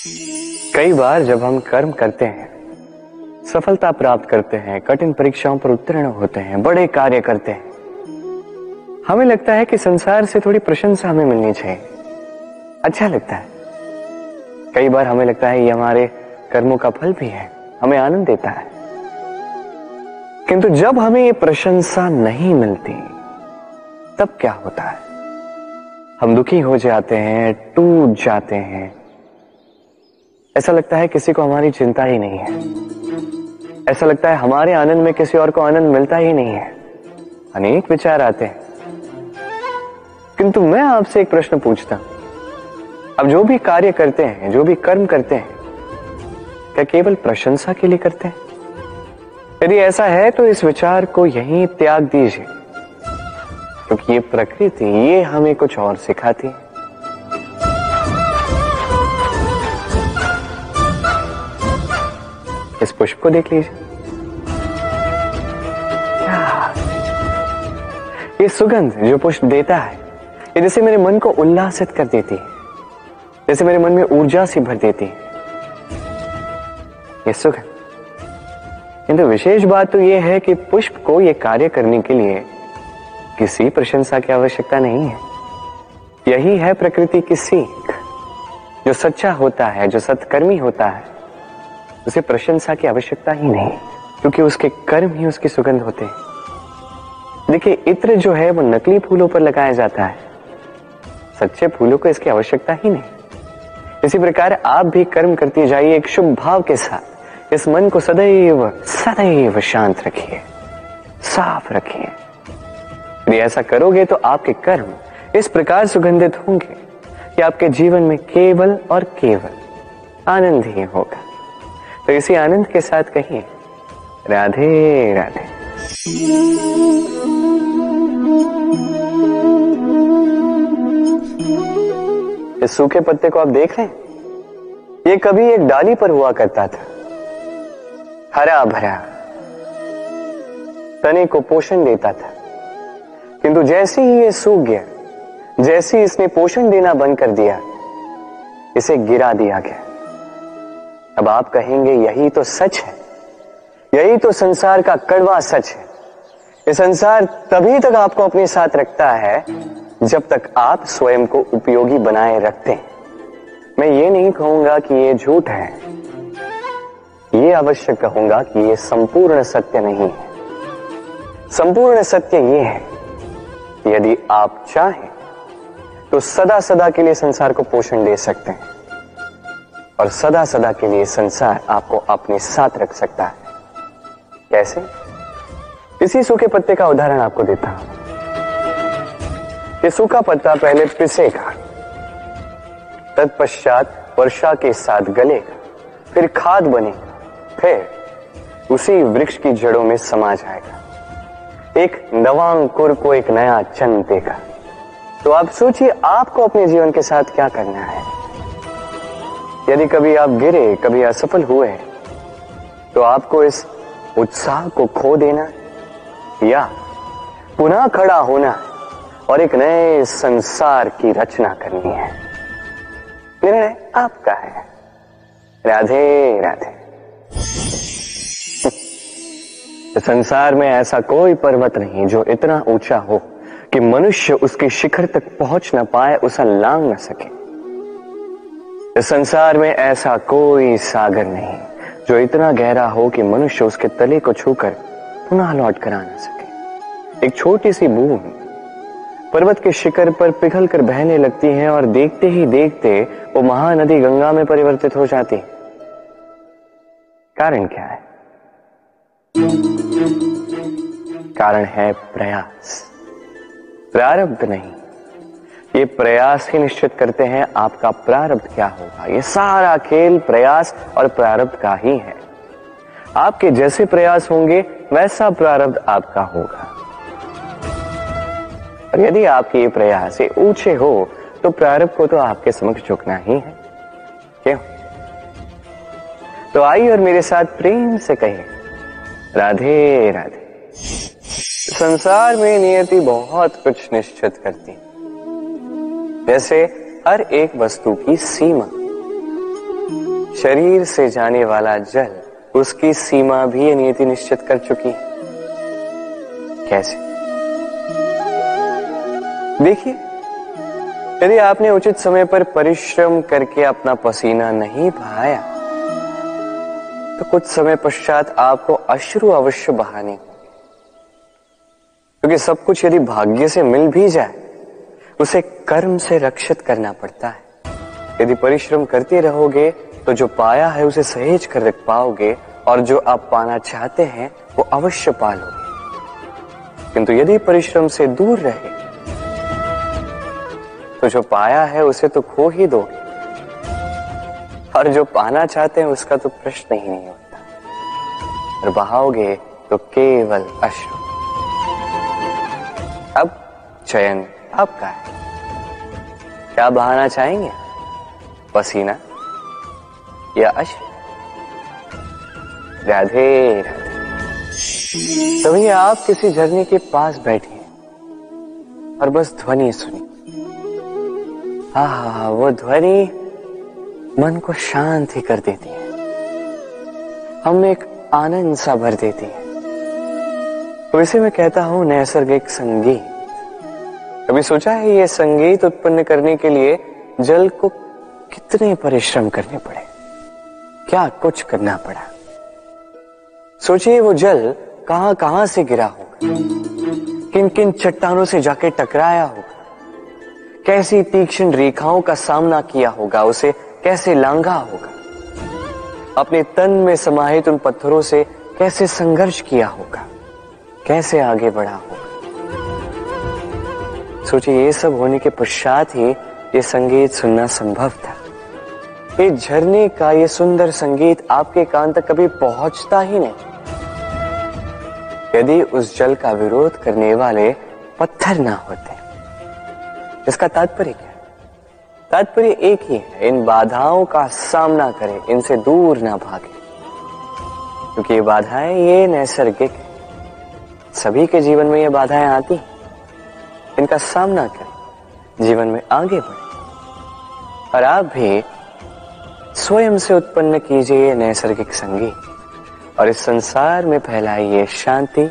कई बार जब हम कर्म करते हैं, सफलता प्राप्त करते हैं, कठिन परीक्षाओं पर उत्तीर्ण होते हैं, बड़े कार्य करते हैं, हमें लगता है कि संसार से थोड़ी प्रशंसा हमें मिलनी चाहिए। अच्छा लगता है। कई बार हमें लगता है ये हमारे कर्मों का फल भी है, हमें आनंद देता है। किंतु जब हमें ये प्रशंसा नहीं मिलती तब क्या होता है? हम दुखी हो जाते हैं, टूट जाते हैं। ऐसा लगता है किसी को हमारी चिंता ही नहीं है। ऐसा लगता है हमारे आनंद में किसी और को आनंद मिलता ही नहीं है। अनेक विचार आते हैं। किंतु मैं आपसे एक प्रश्न पूछता हूं, अब जो भी कार्य करते हैं, जो भी कर्म करते हैं, क्या केवल प्रशंसा के लिए करते हैं? यदि ऐसा है तो इस विचार को यहीं त्याग दीजिए, क्योंकि ये प्रकृति ये हमें कुछ और सिखाती है। इस पुष्प को देख लीजिए। ये सुगंध जो पुष्प देता है, ये जैसे मेरे मन को उल्लासित कर देती है, जैसे मेरे मन में ऊर्जा से भर देती है ये सुगंध। किंतु विशेष बात तो ये है कि पुष्प को ये कार्य करने के लिए किसी प्रशंसा की आवश्यकता नहीं है। यही है प्रकृति की सीख। जो सच्चा होता है, जो सत्कर्मी होता है, उसे प्रशंसा की आवश्यकता ही नहीं, क्योंकि उसके कर्म ही उसकी सुगंध होते हैं। देखिए, इत्र जो है वो नकली फूलों पर लगाया जाता है, सच्चे फूलों को इसकी आवश्यकता ही नहीं। इसी प्रकार आप भी कर्म करते जाइए एक शुभ भाव के साथ। इस मन को सदैव सदैव शांत रखिए, साफ रखिए। यदि ऐसा करोगे तो आपके कर्म इस प्रकार सुगंधित होंगे कि आपके जीवन में केवल और केवल आनंद ही होगा। तो इसी आनंद के साथ कहिए राधे राधे। इस सूखे पत्ते को आप देख रहे हैं, ये कभी एक डाली पर हुआ करता था, हरा भरा, तने को पोषण देता था। किंतु जैसे ही ये सूख गया, जैसे ही इसने पोषण देना बंद कर दिया, इसे गिरा दिया गया। अब आप कहेंगे यही तो सच है, यही तो संसार का कड़वा सच है। ये संसार तभी तक आपको अपने साथ रखता है जब तक आप स्वयं को उपयोगी बनाए रखते हैं। मैं ये नहीं कहूंगा कि ये झूठ है, ये अवश्य कहूंगा कि ये संपूर्ण सत्य नहीं है। संपूर्ण सत्य ये है कि यदि आप चाहें तो सदा सदा के लिए संसार को पोषण दे सकते हैं, और सदा सदा के लिए संसार आपको अपने साथ रख सकता है। कैसे? इसी सूखे पत्ते का उदाहरण आपको देता हूं। ये सूखा पत्ता पहले पिसेगा, तत्पश्चात वर्षा के साथ गलेगा, फिर खाद बनेगा, फिर उसी वृक्ष की जड़ों में समा जाएगा, एक नवा अंकुर को एक नया जन्म देगा। तो आप सोचिए आपको अपने जीवन के साथ क्या करना है। यदि कभी आप गिरे, कभी असफल हुए, तो आपको इस उत्साह को खो देना या पुनः खड़ा होना और एक नए संसार की रचना करनी है। निर्णय आपका है। राधे राधे। संसार में ऐसा कोई पर्वत नहीं जो इतना ऊंचा हो कि मनुष्य उसके शिखर तक पहुंच न पाए, उसे लांघ न सके। इस संसार में ऐसा कोई सागर नहीं जो इतना गहरा हो कि मनुष्य उसके तले को छूकर पुनः लौट कर आ न सके। एक छोटी सी बूंद पर्वत के शिखर पर पिघल कर बहने लगती है और देखते ही देखते वो महानदी गंगा में परिवर्तित हो जाती है। कारण क्या है? कारण है प्रयास, प्रारब्ध नहीं। ये प्रयास ही निश्चित करते हैं आपका प्रारब्ध क्या होगा। ये सारा खेल प्रयास और प्रारब्ध का ही है। आपके जैसे प्रयास होंगे वैसा प्रारब्ध आपका होगा। और यदि आपके ये प्रयास ये ऊंचे हो तो प्रारब्ध को तो आपके समक्ष झुकना ही है। क्यों? तो आइए और मेरे साथ प्रेम से कहिए राधे राधे। संसार में नियति बहुत कुछ निश्चित करती है, जैसे हर एक वस्तु की सीमा। शरीर से जाने वाला जल, उसकी सीमा भी ये नियति निश्चित कर चुकी है। कैसे? देखिए, यदि आपने उचित समय पर परिश्रम करके अपना पसीना नहीं बहाया तो कुछ समय पश्चात आपको अश्रु अवश्य बहाने होंगे, क्योंकि सब कुछ यदि भाग्य से मिल भी जाए उसे कर्म से रक्षित करना पड़ता है। यदि परिश्रम करते रहोगे तो जो पाया है उसे सहेज कर रख पाओगे, और जो आप पाना चाहते हैं वो अवश्य पा लोगे। किंतु यदि परिश्रम से दूर रहे तो जो पाया है उसे तो खो ही दोगे, और जो पाना चाहते हैं उसका तो प्रश्न ही नहीं होता, और बहाओगे तो केवल अश्रु। अब चयन आपका है, क्या बहाना चाहेंगे, पसीना या अश्रु? राधे राधे। तभी आप किसी झरने के पास बैठे और बस ध्वनि सुनी। हाँ, वो ध्वनि मन को शांत ही कर देती है, हमें एक आनंद सा भर देती है। तो इसे मैं कहता हूं नैसर्गिक संगीत। कभी सोचा है ये संगीत उत्पन्न करने के लिए जल को कितने परिश्रम करने पड़े, क्या कुछ करना पड़ा? सोचिए वो जल कहां कहां से गिरा होगा, किन किन चट्टानों से जाके टकराया होगा, कैसी तीक्ष्ण रेखाओं का सामना किया होगा, उसे कैसे लांघा होगा, अपने तन में समाहित उन पत्थरों से कैसे संघर्ष किया होगा, कैसे आगे बढ़ा होगा। सोचिए ये सब होने के पश्चात ही ये संगीत सुनना संभव था। ये झरने का ये सुंदर संगीत आपके कान तक कभी पहुंचता ही नहीं यदि उस जल का विरोध करने वाले पत्थर ना होते। इसका तात्पर्य क्या है? तात्पर्य एक ही है, इन बाधाओं का सामना करें, इनसे दूर ना भागे, क्योंकि ये बाधाएं ये नैसर्गिक है। सभी के जीवन में ये बाधाएं आती हैं, इनका सामना करें, जीवन में आगे बढ़े। और आप भी स्वयं से उत्पन्न कीजिए नैसर्गिक संगीत और इस संसार में फैलाइए शांति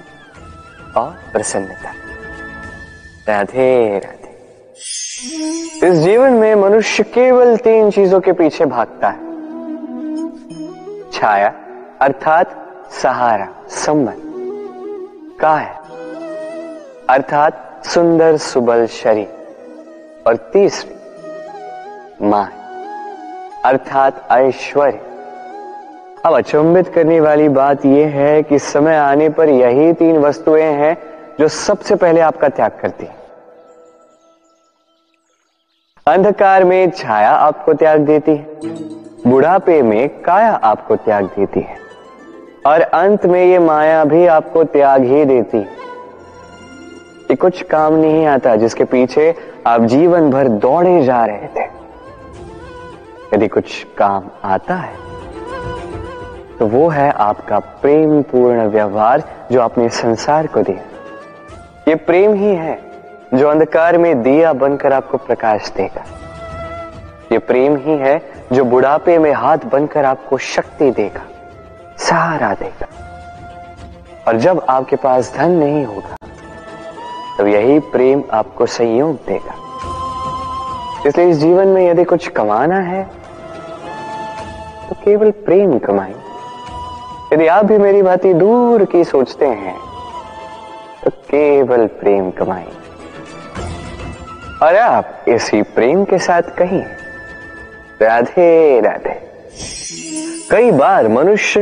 और प्रसन्नता। राधे राधे। इस जीवन में मनुष्य केवल 3 चीजों के पीछे भागता है, छाया अर्थात सहारा, संबंध, काया अर्थात सुंदर सुबल शरीर, और तीसरी मां अर्थात ऐश्वर्य। अब अचंभित करने वाली बात यह है कि समय आने पर यही 3 वस्तुएं हैं जो सबसे पहले आपका त्याग करती है। अंधकार में छाया आपको त्याग देती है, बुढ़ापे में काया आपको त्याग देती है, और अंत में ये माया भी आपको त्याग ही देती है। ये कुछ काम नहीं आता जिसके पीछे आप जीवन भर दौड़े जा रहे थे। यदि कुछ काम आता है तो वो है आपका प्रेम पूर्ण व्यवहार जो आपने संसार को दिया। ये प्रेम ही है जो अंधकार में दिया बनकर आपको प्रकाश देगा। ये प्रेम ही है जो बुढ़ापे में हाथ बनकर आपको शक्ति देगा, सहारा देगा। और जब आपके पास धन नहीं होगा तब यही प्रेम आपको संयोग देगा। इसलिए इस जीवन में यदि कुछ कमाना है तो केवल प्रेम कमाएं। यदि आप भी मेरी बातें दूर की सोचते हैं तो केवल प्रेम कमाएं, और आप इसी प्रेम के साथ कहीं राधे राधे। कई बार मनुष्य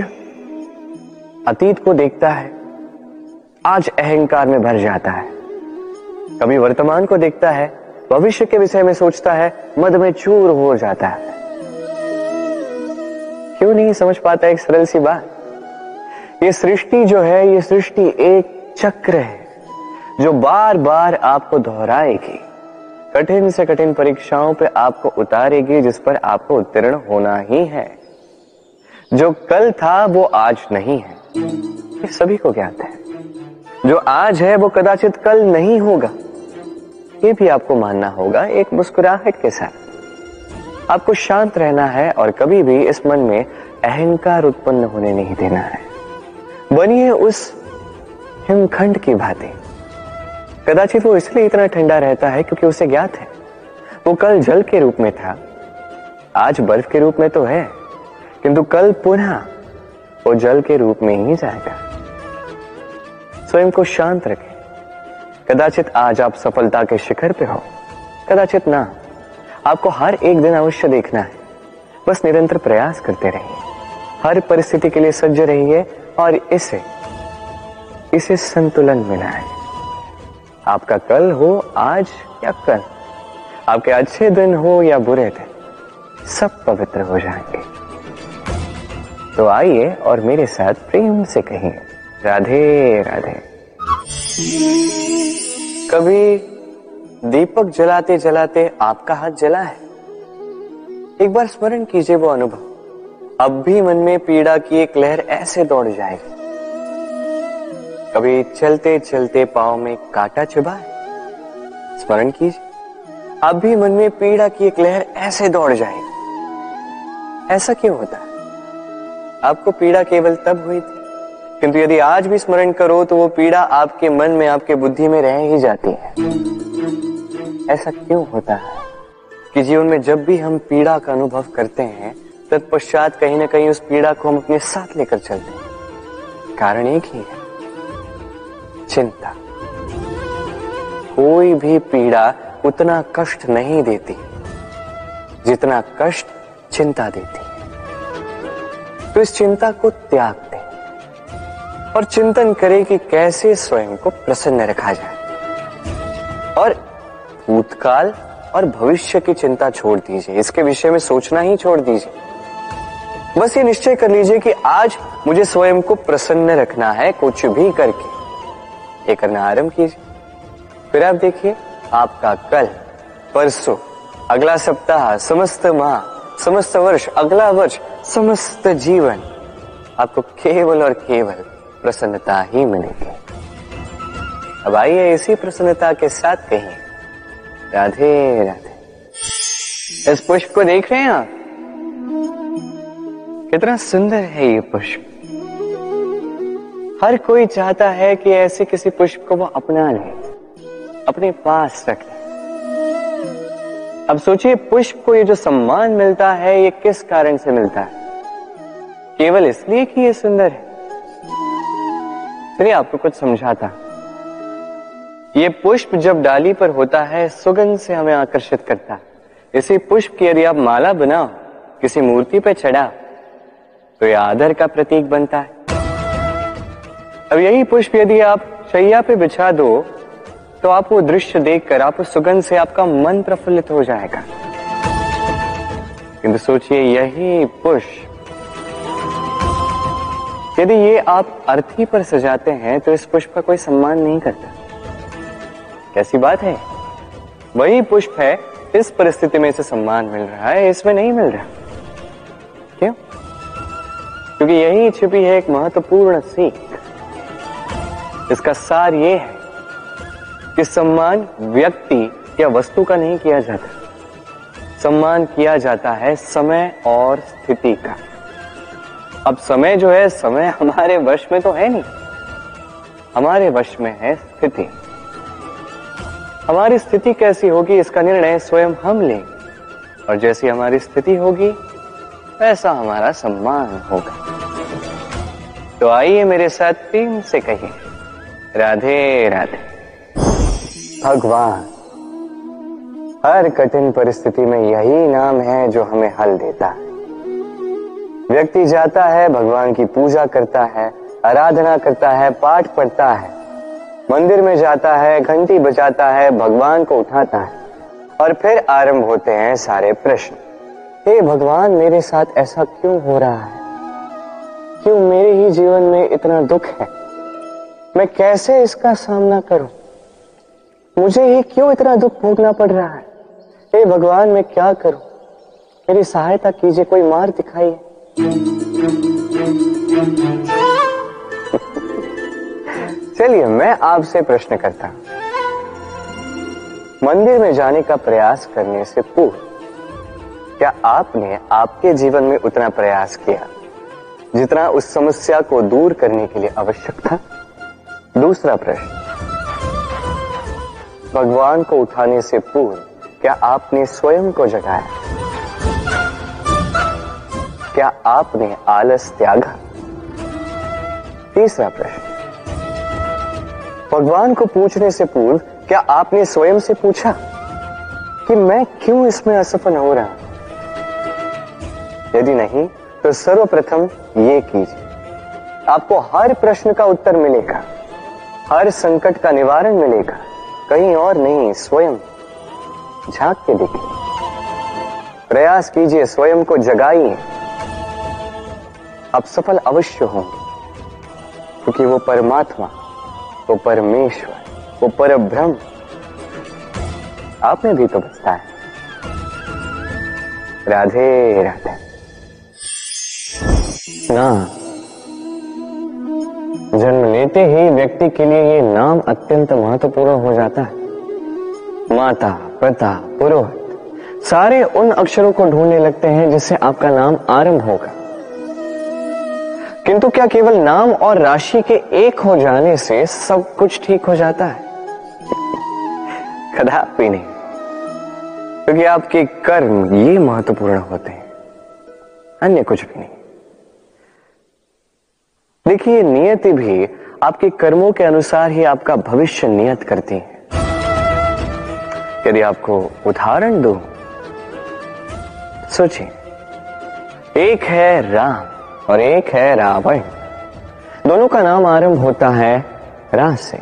अतीत को देखता है, आज अहंकार में भर जाता है, कभी वर्तमान को देखता है, भविष्य के विषय में सोचता है, मद में चूर हो जाता है। क्यों नहीं समझ पाता एक सरल सी बात? ये सृष्टि जो है, ये सृष्टि एक चक्र है जो बार बार आपको दोहराएगी, कठिन से कठिन परीक्षाओं पे आपको उतारेगी, जिस पर आपको उत्तीर्ण होना ही है। जो कल था वो आज नहीं है, ये सभी को ज्ञात है। जो आज है वो कदाचित कल नहीं होगा, ये भी आपको मानना होगा एक मुस्कुराहट के साथ। आपको शांत रहना है और कभी भी इस मन में अहंकार उत्पन्न होने नहीं देना है। बनिए उस हिमखंड की भांति। कदाचित वो इसलिए इतना ठंडा रहता है क्योंकि उसे ज्ञात है वो कल जल के रूप में था, आज बर्फ के रूप में तो है, किंतु कल पुनः वो जल के रूप में ही जाएगा। स्वयं को शांत रखें। कदाचित आज आप सफलता के शिखर पे हो, कदाचित ना। आपको हर एक दिन अवश्य देखना है। बस निरंतर प्रयास करते रहिए, हर परिस्थिति के लिए सज्ज रहिए और इसे संतुलन मिला है। आपका कल हो आज या कल, आपके अच्छे दिन हो या बुरे दिन, सब पवित्र हो जाएंगे। तो आइए और मेरे साथ प्रेम से कहिए, राधे राधे। कभी दीपक जलाते जलाते आपका हाथ जला है? एक बार स्मरण कीजिए वो अनुभव। अब भी मन में पीड़ा की एक लहर ऐसे दौड़ जाएगी। कभी चलते चलते पांव में कांटा चुभा है? स्मरण कीजिए, अब भी मन में पीड़ा की एक लहर ऐसे दौड़ जाएगी। ऐसा क्यों होता है? आपको पीड़ा केवल तब हुई थी, किंतु यदि आज भी स्मरण करो तो वो पीड़ा आपके मन में, आपके बुद्धि में रह ही जाती है। ऐसा क्यों होता है कि जीवन में जब भी हम पीड़ा का अनुभव करते हैं, तत्पश्चात कहीं ना कहीं उस पीड़ा को हम अपने साथ लेकर चलते हैं? कारण एक ही है, चिंता। कोई भी पीड़ा उतना कष्ट नहीं देती जितना कष्ट चिंता देती है। तो इस चिंता को त्याग दें और चिंतन करें कि कैसे स्वयं को प्रसन्न रखा जाए। और भूतकाल और भविष्य की चिंता छोड़ दीजिए, इसके विषय में सोचना ही छोड़ दीजिए। बस ये निश्चय कर लीजिए कि आज मुझे स्वयं को प्रसन्न रखना है, कुछ भी करके। ये करना आरंभ कीजिए। फिर आप देखिए, आपका कल, परसों, अगला सप्ताह, समस्त माह, समस्त वर्ष, अगला वर्ष, समस्त जीवन आपको केवल और केवल प्रसन्नता ही मिलेगी। अब आइए इसी प्रसन्नता के साथ कहिए, राधे राधे। इस पुष्प को देख रहे हैं आप? कितना सुंदर है ये पुष्प। हर कोई चाहता है कि ऐसे किसी पुष्प को वो अपना ले, अपने पास रख ले। अब सोचिए, पुष्प को ये जो सम्मान मिलता है, ये किस कारण से मिलता है? केवल इसलिए कि ये सुंदर है? चलिए आपको कुछ समझाता। ये पुष्प जब डाली पर होता है, सुगंध से हमें आकर्षित करता है। इसी पुष्प की यदि आप माला बनाओ, किसी मूर्ति पे चढ़ाओ, तो ये आदर का प्रतीक बनता है। अब यही पुष्प यदि आप शैया पे बिछा दो, तो आप वो दृश्य देखकर, आप उस सुगंध से आपका मन प्रफुल्लित हो जाएगा। किंतु सोचिए, यही पुष्प यदि ये आप अर्थी पर सजाते हैं, तो इस पुष्प का कोई सम्मान नहीं करता। कैसी बात है? वही पुष्प है, इस परिस्थिति में इसे सम्मान मिल रहा है, इसमें नहीं मिल रहा। क्यों? क्योंकि यही छिपी है एक महत्वपूर्ण सीख। इसका सार ये है कि सम्मान व्यक्ति या वस्तु का नहीं किया जाता, सम्मान किया जाता है समय और स्थिति का। अब समय जो है, समय हमारे वश में तो है नहीं, हमारे वश में है स्थिति। हमारी स्थिति कैसी होगी, इसका निर्णय स्वयं हम लेंगे, और जैसी हमारी स्थिति होगी वैसा हमारा सम्मान होगा। तो आइए मेरे साथ प्रेम से कहिए, राधे राधे। भगवान, हर कठिन परिस्थिति में यही नाम है जो हमें हल देता है। व्यक्ति जाता है, भगवान की पूजा करता है, आराधना करता है, पाठ पढ़ता है, मंदिर में जाता है, घंटी बजाता है, भगवान को उठाता है, और फिर आरंभ होते हैं सारे प्रश्न। हे भगवान, मेरे साथ ऐसा क्यों हो रहा है? क्यों मेरे ही जीवन में इतना दुख है? मैं कैसे इसका सामना करूं? मुझे ही क्यों इतना दुख भोगना पड़ रहा है? हे भगवान, मैं क्या करूं? मेरी सहायता कीजिए, कोई मार्ग दिखाइए। चलिए मैं आपसे प्रश्न करता हूं। मंदिर में जाने का प्रयास करने से पूर्व क्या आपने आपके जीवन में उतना प्रयास किया जितना उस समस्या को दूर करने के लिए आवश्यक था? दूसरा प्रश्न, भगवान को उठाने से पूर्व क्या आपने स्वयं को जगाया? क्या आपने आलस त्यागा? तीसरा प्रश्न, भगवान को पूछने से पूर्व क्या आपने स्वयं से पूछा कि मैं क्यों इसमें असफल हो रहा हूं? यदि नहीं तो सर्वप्रथम ये कीजिए, आपको हर प्रश्न का उत्तर मिलेगा, हर संकट का निवारण मिलेगा, कहीं और नहीं, स्वयं झांक के देखिए, प्रयास कीजिए, स्वयं को जगाइए, आप सफल अवश्य होंगे, क्योंकि वो परमात्मा, वो परमेश्वर, वो परब्रह्म आपने भी तो बसता है। राधे राधे। नाम, जन्म लेते ही व्यक्ति के लिए ये नाम अत्यंत महत्वपूर्ण हो जाता है। माता, पिता, पुरोहित सारे उन अक्षरों को ढूंढने लगते हैं जिससे आपका नाम आरंभ होगा। किंतु क्या केवल नाम और राशि के एक हो जाने से सब कुछ ठीक हो जाता है? कदापि नहीं, क्योंकि आपके कर्म ये महत्वपूर्ण होते हैं, अन्य कुछ भी नहीं। देखिए, नियति भी आपके कर्मों के अनुसार ही आपका भविष्य नियत करती है। यदि आपको उदाहरण दूं, सोचिए, एक है राम और एक है रावण। दोनों का नाम आरंभ होता है रा से,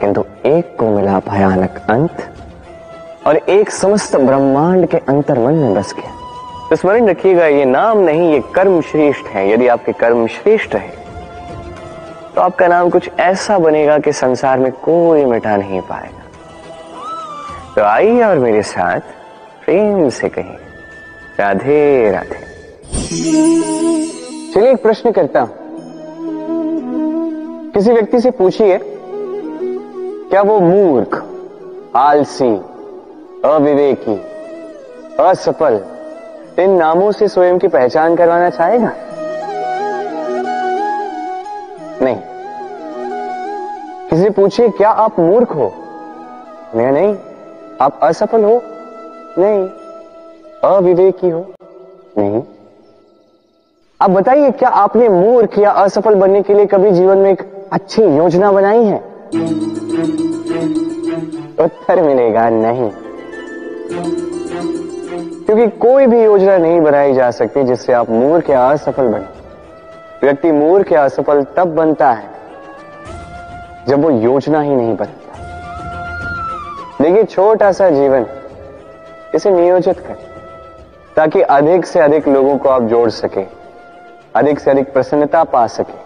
किंतु एक को मिला भयानक अंत और एक समस्त ब्रह्मांड के अंतर्मन में बस गया। तो स्मरण रखिएगा, ये नाम नहीं, ये कर्म श्रेष्ठ है। यदि आपके कर्म श्रेष्ठ है तो आपका नाम कुछ ऐसा बनेगा कि संसार में कोई मिटा नहीं पाएगा। तो आइए और मेरे साथ प्रेम से कहिए, राधे राधे। चलिए एक प्रश्न करता हूं, किसी व्यक्ति से पूछिए, क्या वो मूर्ख, आलसी, अविवेकी, असफल इन नामों से स्वयं की पहचान करवाना चाहेगा? नहीं। किसी से पूछिए, क्या आप मूर्ख हो? नहीं। आप असफल हो? नहीं। अविवेकी हो? नहीं। अब बताइए, क्या आपने मूर्ख या असफल बनने के लिए कभी जीवन में एक अच्छी योजना बनाई है? उत्तर मिलेगा नहीं, क्योंकि कोई भी योजना नहीं बनाई जा सकती जिससे आप मूर्ख या असफल बने। व्यक्ति मूर्ख या असफल तब बनता है जब वो योजना ही नहीं बनाता। देखिए, छोटा सा जीवन, इसे नियोजित करें ताकि अधिक से अधिक लोगों को आप जोड़ सके, अधिक से अधिक प्रसन्नता पा सके,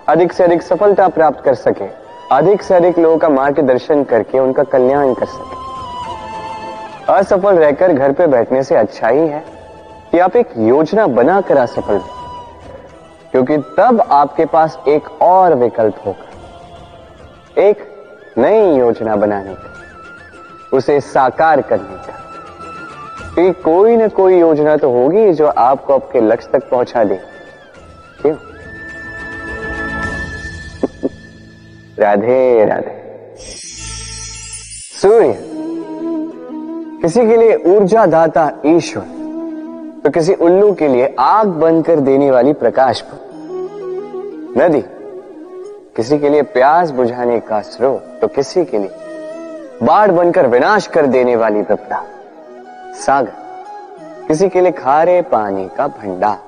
अधिक से अधिक सफलता प्राप्त कर सके, अधिक से अधिक लोगों का मार्गदर्शन करके उनका कल्याण कर सके। असफल रहकर घर पे बैठने से अच्छा ही है कि आप एक योजना बनाकर असफल हो, क्योंकि तब आपके पास एक और विकल्प होगा, एक नई योजना बनाने का, उसे साकार करने का। कि कोई न कोई योजना तो होगी जो आपको आपके लक्ष्य तक पहुंचा दे। क्यों? राधे राधे। सूर्य किसी के लिए ऊर्जा दाता ईश्वर, तो किसी उल्लू के लिए आग बंद कर देने वाली प्रकाश पुंज। नदी किसी के लिए प्यास बुझाने का स्रोत, तो किसी के लिए बाढ़ बनकर विनाश कर देने वाली विपदा। सागर किसी के लिए खारे पानी का भंडार,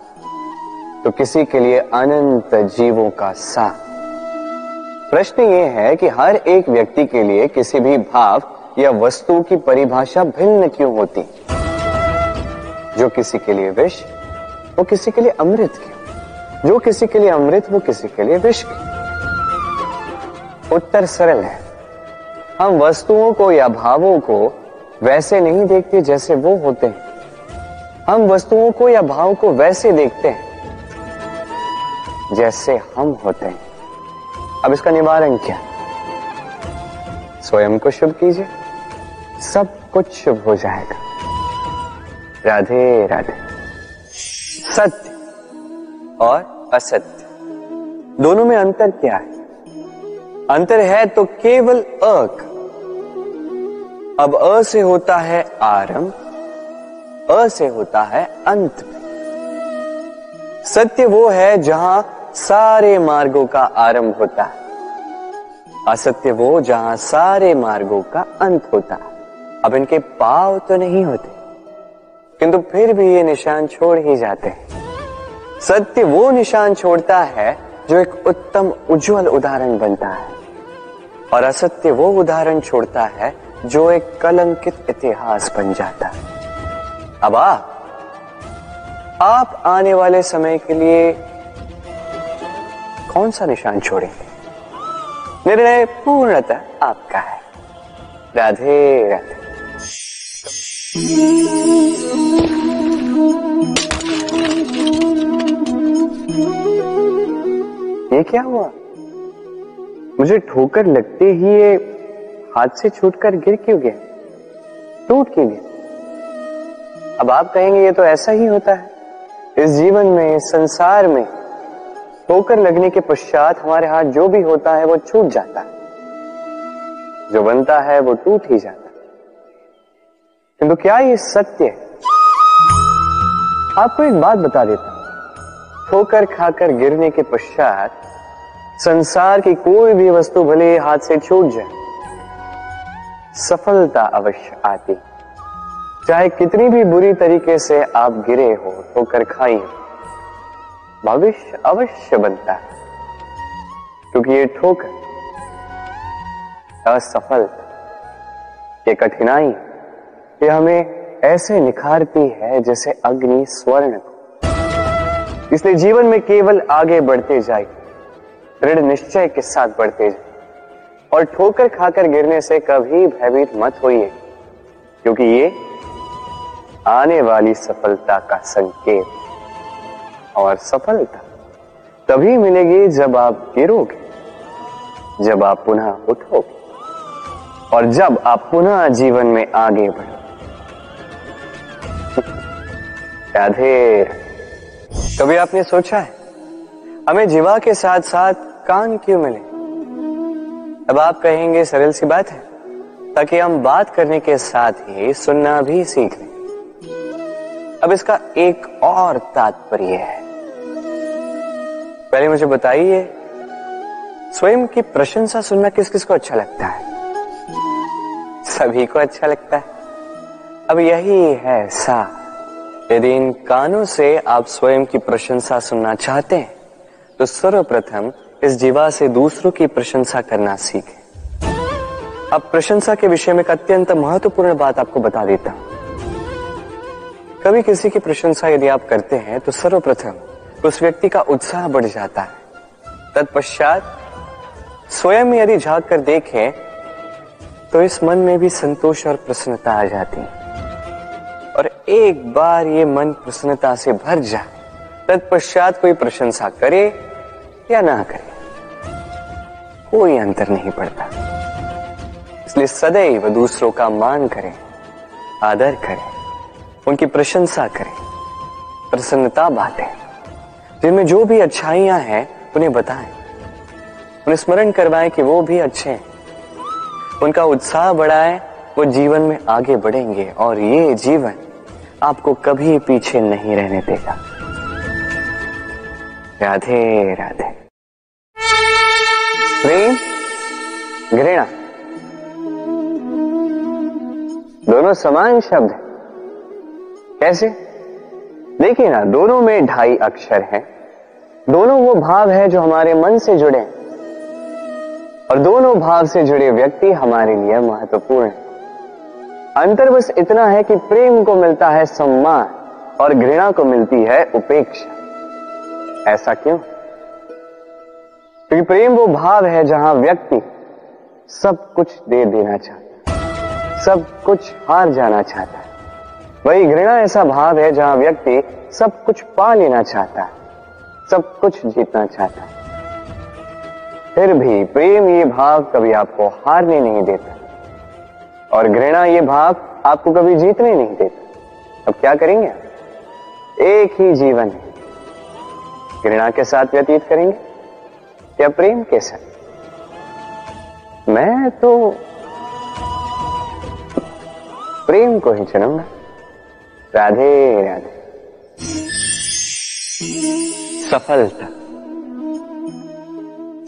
तो किसी के लिए अनंत जीवों का सार। प्रश्न यह है कि हर एक व्यक्ति के लिए किसी भी भाव या वस्तु की परिभाषा भिन्न क्यों होती? जो किसी के लिए विष, वो किसी के लिए अमृत क्यों? जो किसी के लिए अमृत, वो किसी के लिए विष क्यों? उत्तर सरल है, हम वस्तुओं को या भावों को वैसे नहीं देखते जैसे वो होते हैं, हम वस्तुओं को या भावों को वैसे देखते हैं जैसे हम होते हैं। अब इसका निवारण क्या? स्वयं को शुभ कीजिए, सब कुछ शुभ हो जाएगा। राधे राधे। सत्य और असत्य दोनों में अंतर क्या है? अंतर है तो केवल अ का। अब अ से होता है आरंभ, अ से होता है अंत। सत्य वो है जहां सारे मार्गों का आरंभ होता है, असत्य वो जहां सारे मार्गों का अंत होता है। अब इनके पांव तो नहीं होते, किंतु फिर भी ये निशान छोड़ ही जाते हैं। सत्य वो निशान छोड़ता है जो एक उत्तम उज्जवल उदाहरण बनता है, और असत्य वो उदाहरण छोड़ता है जो एक कलंकित इतिहास बन जाता है। अब आप आने वाले समय के लिए कौन सा निशान छोड़ेंगे? निर्णय पूर्णतः आपका है। राधे राधे। ये क्या हुआ? मुझे ठोकर लगते ही ये हाथ से छूटकर गिर क्यों गया, टूट क्यों गया? अब आप कहेंगे ये तो ऐसा ही होता है इस जीवन में, इस संसार में। ठोकर लगने के पश्चात हमारे हाथ जो भी होता है वो छूट जाता है, जो बनता है वो टूट ही जाता है। किंतु क्या ये सत्य है? आपको एक बात बता देता हूं, ठोकर खाकर गिरने के पश्चात संसार की कोई भी वस्तु भले हाथ से छूट जाए, सफलता अवश्य आती। चाहे कितनी भी बुरी तरीके से आप गिरे हो, ठोकर खाई हो, भविष्य अवश्य बनता है। क्योंकि ये ठोकर, असफलता, ये कठिनाई, ये हमें ऐसे निखारती है जैसे अग्नि स्वर्ण को। इसलिए जीवन में केवल आगे बढ़ते जाए, दृढ़ निश्चय के साथ बढ़ते जाए, और ठोकर खाकर गिरने से कभी भयभीत मत होइए, क्योंकि ये आने वाली सफलता का संकेत। और सफलता तभी मिलेगी जब आप गिरोगे, जब आप पुनः उठोगे, और जब आप पुनः जीवन में आगे बढ़ोगे। राधे। कभी आपने सोचा है हमें जीवा के साथ साथ कान क्यों मिले? अब आप कहेंगे सरल सी बात है, ताकि हम बात करने के साथ ही सुनना भी सीख लें। अब इसका एक और तात्पर्य है। पहले मुझे बताइए, स्वयं की प्रशंसा सुनना किस किस को अच्छा लगता है? सभी को अच्छा लगता है। अब यही है सार। यदि इन कानों से आप स्वयं की प्रशंसा सुनना चाहते हैं, तो सर्वप्रथम इस जीवा से दूसरों की प्रशंसा करना सीखें। अब प्रशंसा के विषय में एक अत्यंत महत्वपूर्ण बात आपको बता देता हूं। कभी किसी की प्रशंसा यदि आप करते हैं तो सर्वप्रथम उस व्यक्ति का उत्साह बढ़ जाता है। तत्पश्चात स्वयं यदि झांक कर देखें तो इस मन में भी संतोष और प्रसन्नता आ जाती है। और एक बार ये मन प्रसन्नता से भर जाए, तत्पश्चात कोई प्रशंसा करे या ना करे, कोई अंतर नहीं पड़ता। इसलिए सदैव दूसरों का मान करें, आदर करें, उनकी प्रशंसा करें, प्रसन्नता बांटें। जिनमें जो भी अच्छाइयां हैं उन्हें बताएं, उन्हें स्मरण करवाएं कि वो भी अच्छे हैं, उनका उत्साह बढ़ाएं, वो जीवन में आगे बढ़ेंगे और ये जीवन आपको कभी पीछे नहीं रहने देगा। राधे राधे। प्रेम, घृणा दोनों समान शब्द हैं। कैसे? देखिए ना, दोनों में 2.5 अक्षर हैं। दोनों वो भाव है जो हमारे मन से जुड़े हैं, और दोनों भाव से जुड़े व्यक्ति हमारे लिए महत्वपूर्ण है। अंतर बस इतना है कि प्रेम को मिलता है सम्मान और घृणा को मिलती है उपेक्षा। ऐसा क्यों? क्योंकि प्रेम वो भाव है जहां व्यक्ति सब कुछ दे देना चाहता है, सब कुछ हार जाना चाहता है। वही घृणा ऐसा भाव है जहां व्यक्ति सब कुछ पा लेना चाहता है, सब कुछ जीतना चाहता है। फिर भी प्रेम ये भाव कभी आपको हारने नहीं देता, और घृणा ये भाव आपको कभी जीतने नहीं देता। अब क्या करेंगे? एक ही जीवन है, घृणा के साथ व्यतीत करेंगे या प्रेम के साथ? मैं तो प्रेम को ही चुनूंगा। राधे राधे। सफलता,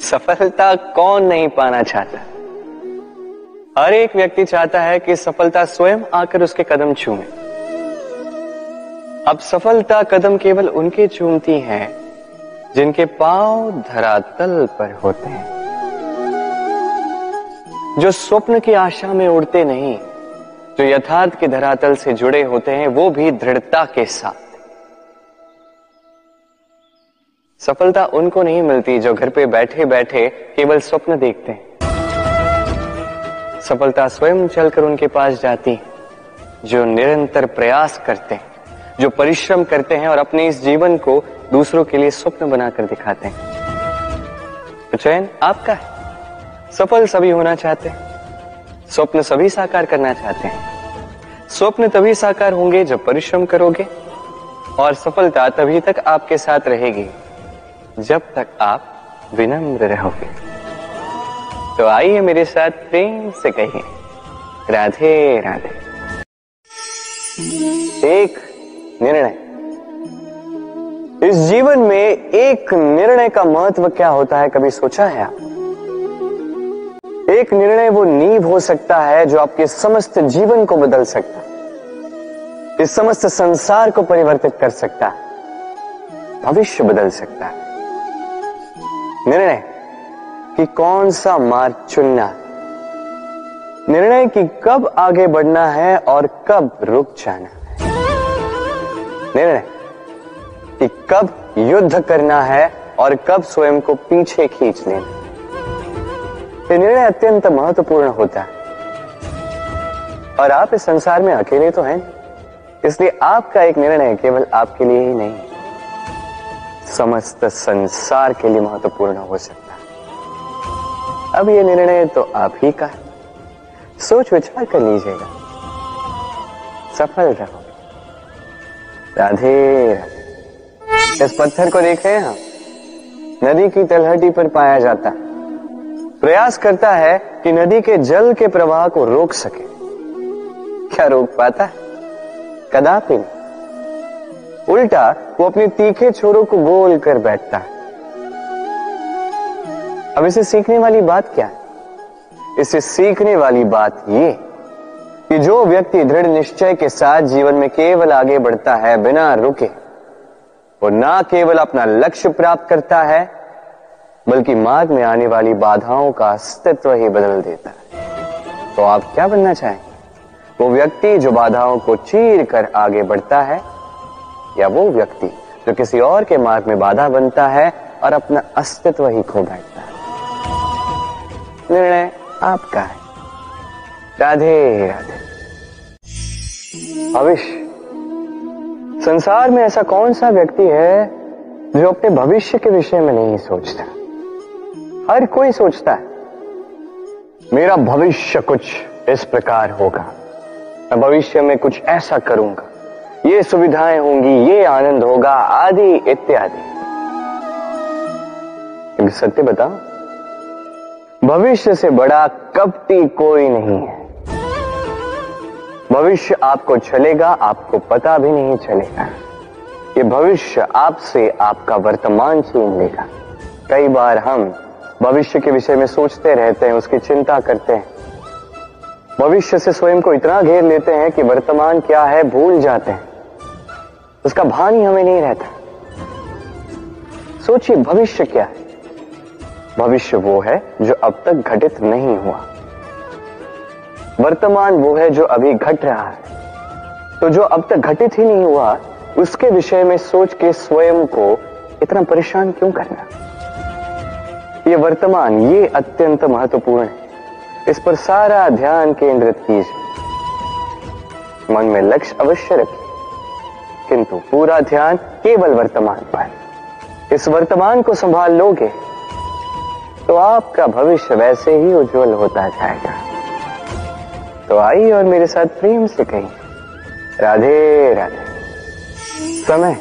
सफलता कौन नहीं पाना चाहता? हर एक व्यक्ति चाहता है कि सफलता स्वयं आकर उसके कदम चूमे। अब सफलता कदम केवल उनके चूमती है जिनके पांव धरातल पर होते हैं, जो स्वप्न की आशा में उड़ते नहीं, जो यथार्थ के धरातल से जुड़े होते हैं, वो भी दृढ़ता के साथ। सफलता उनको नहीं मिलती जो घर पे बैठे बैठे केवल स्वप्न देखते हैं। सफलता स्वयं चलकर उनके पास जाती है, जो निरंतर प्रयास करते हैं, जो परिश्रम करते हैं और अपने इस जीवन को दूसरों के लिए स्वप्न बनाकर दिखाते हैं। तो चयन आपका है। सफल सभी होना चाहते हैं, स्वप्न सभी साकार करना चाहते हैं। स्वप्न तभी साकार होंगे जब परिश्रम करोगे, और सफलता तभी तक आपके साथ रहेगी जब तक आप विनम्र रहोगे। तो आइए मेरे साथ प्रेम से कहिए राधे राधे। एक निर्णय। इस जीवन में एक निर्णय का महत्व क्या होता है, कभी सोचा है आप? एक निर्णय वो नींव हो सकता है जो आपके समस्त जीवन को बदल सकता है, इस समस्त संसार को परिवर्तित कर सकता है, भविष्य बदल सकता है। निर्णय कि कौन सा मार्ग चुनना, निर्णय कि कब आगे बढ़ना है और कब रुक जाना है, निर्णय कि कब युद्ध करना है और कब स्वयं को पीछे खींच लेना। ये निर्णय अत्यंत महत्वपूर्ण होता है, और आप इस संसार में अकेले तो हैं, इसलिए आपका एक निर्णय केवल आपके लिए ही नहीं, समस्त संसार के लिए महत्वपूर्ण हो सकता है। अब ये निर्णय तो आप ही का है, सोच विचार कर लीजिएगा, सफल रहो। राधे राधे। इस पत्थर को देख रहे हैं हम, नदी की तलहटी पर पाया जाता है, प्रयास करता है कि नदी के जल के प्रवाह को रोक सके। क्या रोक पाता है? कदापि नहीं। उल्टा वो अपने तीखे छोरों को गोल कर बैठता है। अब इसे सीखने वाली बात क्या है? इसे सीखने वाली बात ये कि जो व्यक्ति दृढ़ निश्चय के साथ जीवन में केवल आगे बढ़ता है बिना रुके, वो ना केवल अपना लक्ष्य प्राप्त करता है, बल्कि मार्ग में आने वाली बाधाओं का अस्तित्व ही बदल देता है। तो आप क्या बनना चाहेंगे? वो व्यक्ति जो बाधाओं को चीर कर आगे बढ़ता है, या वो व्यक्ति जो किसी और के मार्ग में बाधा बनता है और अपना अस्तित्व ही खो बैठता है? निर्णय आपका है। राधे राधे। भविष्य। संसार में ऐसा कौन सा व्यक्ति है जो अपने भविष्य के विषय में नहीं सोचता? हर कोई सोचता है मेरा भविष्य कुछ इस प्रकार होगा, मैं भविष्य में कुछ ऐसा करूंगा, ये सुविधाएं होंगी, ये आनंद होगा, आदि इत्यादि। एक सत्य बताओ, भविष्य से बड़ा कपटी कोई नहीं है। भविष्य आपको चलेगा, आपको पता भी नहीं चलेगा। ये भविष्य आपसे आपका वर्तमान छीन लेगा। कई बार हम भविष्य के विषय में सोचते रहते हैं, उसकी चिंता करते हैं, भविष्य से स्वयं को इतना घेर लेते हैं कि वर्तमान क्या है भूल जाते हैं, उसका भान ही हमें नहीं रहता। सोचिए भविष्य क्या है? भविष्य वो है जो अब तक घटित नहीं हुआ, वर्तमान वो है जो अभी घट रहा है। तो जो अब तक घटित ही नहीं हुआ उसके विषय में सोच के स्वयं को इतना परेशान क्यों करना? ये वर्तमान, ये अत्यंत महत्वपूर्ण है, इस पर सारा ध्यान केंद्रित कीजिए। मन में लक्ष्य अवश्य रखिए, किंतु पूरा ध्यान केवल वर्तमान पर। इस वर्तमान को संभाल लोगे तो आपका भविष्य वैसे ही उज्जवल होता जाएगा। तो आइए और मेरे साथ प्रेम से कहिए राधे राधे। समय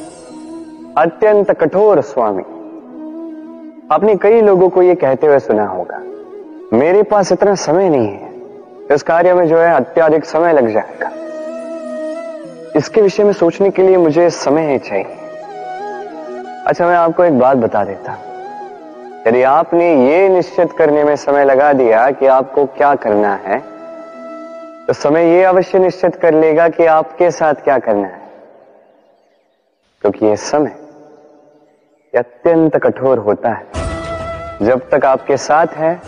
अत्यंत कठोर स्वामी। आपने कई लोगों को यह कहते हुए सुना होगा, मेरे पास इतना समय नहीं है, इस कार्य में जो है अत्यधिक समय लग जाएगा, इसके विषय में सोचने के लिए मुझे समय ही चाहिए। अच्छा, मैं आपको एक बात बता देता हूं, यदि आपने ये निश्चित करने में समय लगा दिया कि आपको क्या करना है, तो समय ये अवश्य निश्चित कर लेगा कि आपके साथ क्या करना है, क्योंकि ये समय अत्यंत कठोर होता है। जब तक आपके साथ है,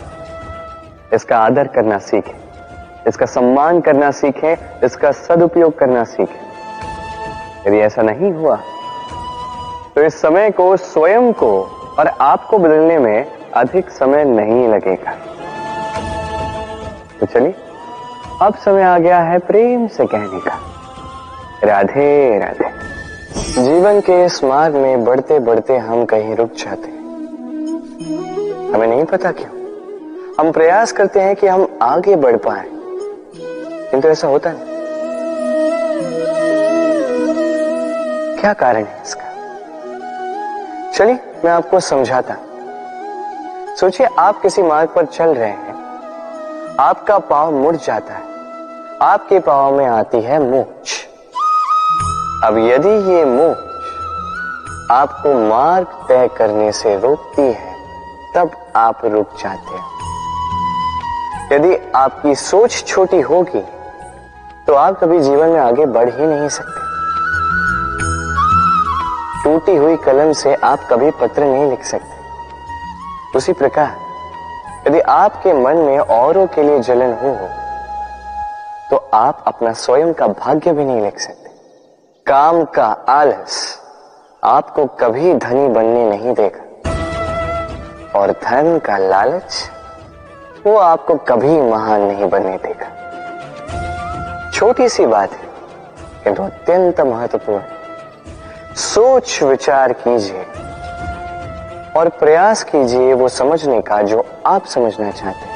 इसका आदर करना सीखें, इसका सम्मान करना सीखें, इसका सदुपयोग करना सीखें। यदि ऐसा नहीं हुआ तो इस समय को, स्वयं को और आपको बदलने में अधिक समय नहीं लगेगा। तो चलिए, अब समय आ गया है प्रेम से कहने का, राधे राधे। जीवन के इस मार्ग में बढ़ते बढ़ते हम कहीं रुक जाते हैं, हमें नहीं पता क्यों। हम प्रयास करते हैं कि हम आगे बढ़ पाएं, किंतु ऐसा होता नहीं। क्या कारण है इसका? चलिए मैं आपको समझाता। सोचिए, आप किसी मार्ग पर चल रहे हैं, आपका पांव मुड़ जाता है, आपके पांव में आती है मोच। अब यदि ये मोच आपको मार्ग तय करने से रोकती है, तब आप रुक जाते हैं। यदि आपकी सोच छोटी होगी तो आप कभी जीवन में आगे बढ़ ही नहीं सकते। टूटी हुई कलम से आप कभी पत्र नहीं लिख सकते। उसी प्रकार यदि आपके मन में औरों के लिए जलन हो तो आप अपना स्वयं का भाग्य भी नहीं लिख सकते। काम का आलस आपको कभी धनी बनने नहीं देगा, और धन का लालच वो आपको कभी महान नहीं बनने देगा। छोटी सी बात है, किंतु अत्यंत महत्वपूर्ण। सोच विचार कीजिए और प्रयास कीजिए वो समझने का जो आप समझना चाहते हैं।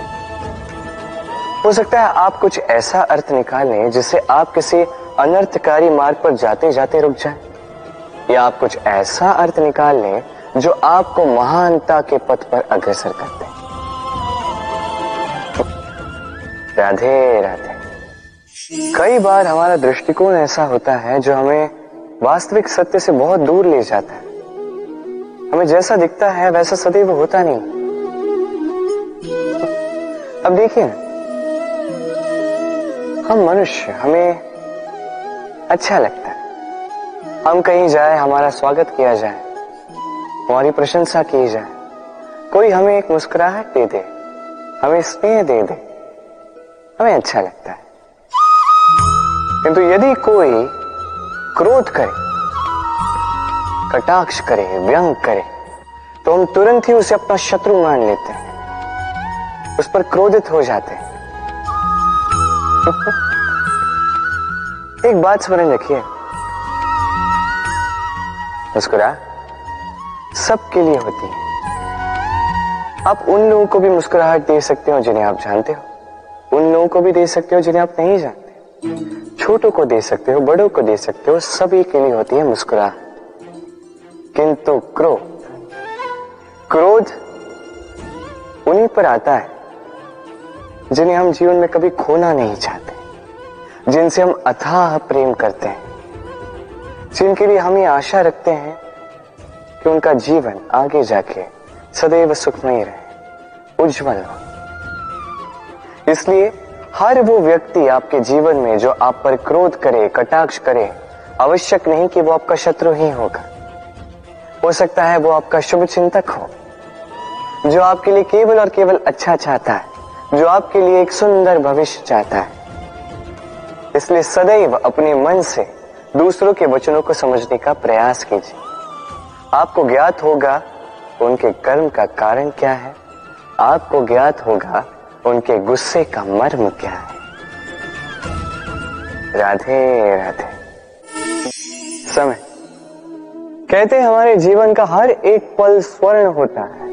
हो सकता है आप कुछ ऐसा अर्थ निकालें जिससे आप किसी अनर्थकारी मार्ग पर जाते जाते रुक जाएं, या आप कुछ ऐसा अर्थ निकाल लें जो आपको महानता के पथ पर अग्रसर करते हैं। राधे राधे। कई बार हमारा दृष्टिकोण ऐसा होता है जो हमें वास्तविक सत्य से बहुत दूर ले जाता है। हमें जैसा दिखता है वैसा सदैव होता नहीं। अब देखिए, हम मनुष्य, हमें अच्छा लगता है हम कहीं जाए, हमारा स्वागत किया जाए, हमारी प्रशंसा की जाए, कोई हमें एक मुस्कुराहट दे दे, हमें स्नेह दे दे, हमें अच्छा लगता है। किंतु यदि कोई क्रोध करे, कटाक्ष करे, व्यंग करे, तो हम तुरंत ही उसे अपना शत्रु मान लेते हैं, उस पर क्रोधित हो जाते हैं। एक बात स्मरण रखिए, मुस्कुराहट सबके लिए होती है। आप उन लोगों को भी मुस्कुराहट दे सकते हो जिन्हें आप जानते हो, उन लोगों को भी दे सकते हो जिन्हें आप नहीं जानते, छोटों को दे सकते हो, बड़ों को दे सकते हो, सभी के लिए होती है मुस्कुराहट। किंतु क्रोध उन्हीं पर आता है जिन्हें हम जीवन में कभी खोना नहीं चाहते, जिनसे हम अथाह प्रेम करते हैं, जिनके लिए हम ये आशा रखते हैं कि उनका जीवन आगे जाके सदैव सुखमय रहे, उज्जवल हो। इसलिए हर वो व्यक्ति आपके जीवन में जो आप पर क्रोध करे, कटाक्ष करे, आवश्यक नहीं कि वो आपका शत्रु ही होगा। हो सकता है वो आपका शुभ चिंतक हो, जो आपके लिए केवल और केवल अच्छा चाहता है, जो आपके लिए एक सुंदर भविष्य चाहता है। इसलिए सदैव अपने मन से दूसरों के वचनों को समझने का प्रयास कीजिए। आपको ज्ञात होगा उनके कर्म का कारण क्या है, आपको ज्ञात होगा उनके गुस्से का मर्म क्या है। राधे राधे। समय कहते हैं हमारे जीवन का हर एक पल स्वर्ण होता है।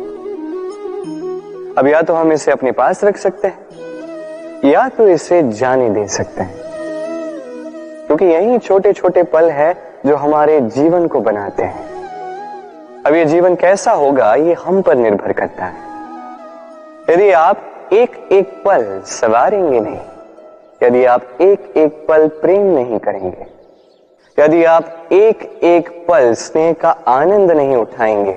अब या तो हम इसे अपने पास रख सकते हैं या तो इसे जाने दे सकते हैं, क्योंकि यही छोटे छोटे पल है जो हमारे जीवन को बनाते हैं। अब ये जीवन कैसा होगा ये हम पर निर्भर करता है। यदि आप एक एक पल संवारेंगे नहीं, यदि आप एक एक पल प्रेम नहीं करेंगे, यदि आप एक एक पल स्नेह का आनंद नहीं उठाएंगे,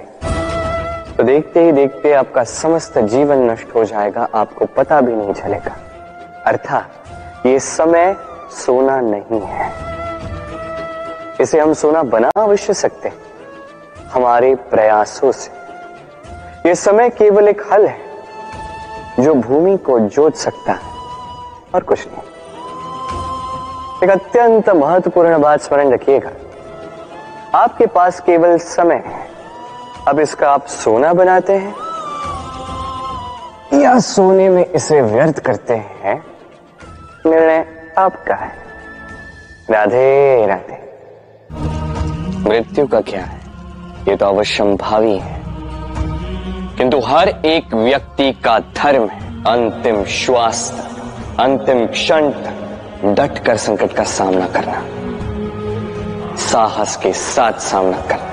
तो देखते ही देखते आपका समस्त जीवन नष्ट हो जाएगा, आपको पता भी नहीं चलेगा। अर्थात ये समय सोना नहीं है, इसे हम सोना बना अवश्य सकते हैं हमारे प्रयासों से। ये समय केवल एक हल है जो भूमि को जोत सकता है और कुछ नहीं। एक अत्यंत महत्वपूर्ण बात स्मरण रखिएगा, आपके पास केवल समय है। अब इसका आप सोना बनाते हैं या सोने में इसे व्यर्थ करते हैं, निर्णय आपका है। राधे राधे। मृत्यु का क्या है ये तो अवश्यंभावी है, किंतु हर एक व्यक्ति का धर्म है अंतिम श्वास तक, अंतिम क्षण तक डट कर संकट का सामना करना, साहस के साथ सामना करना।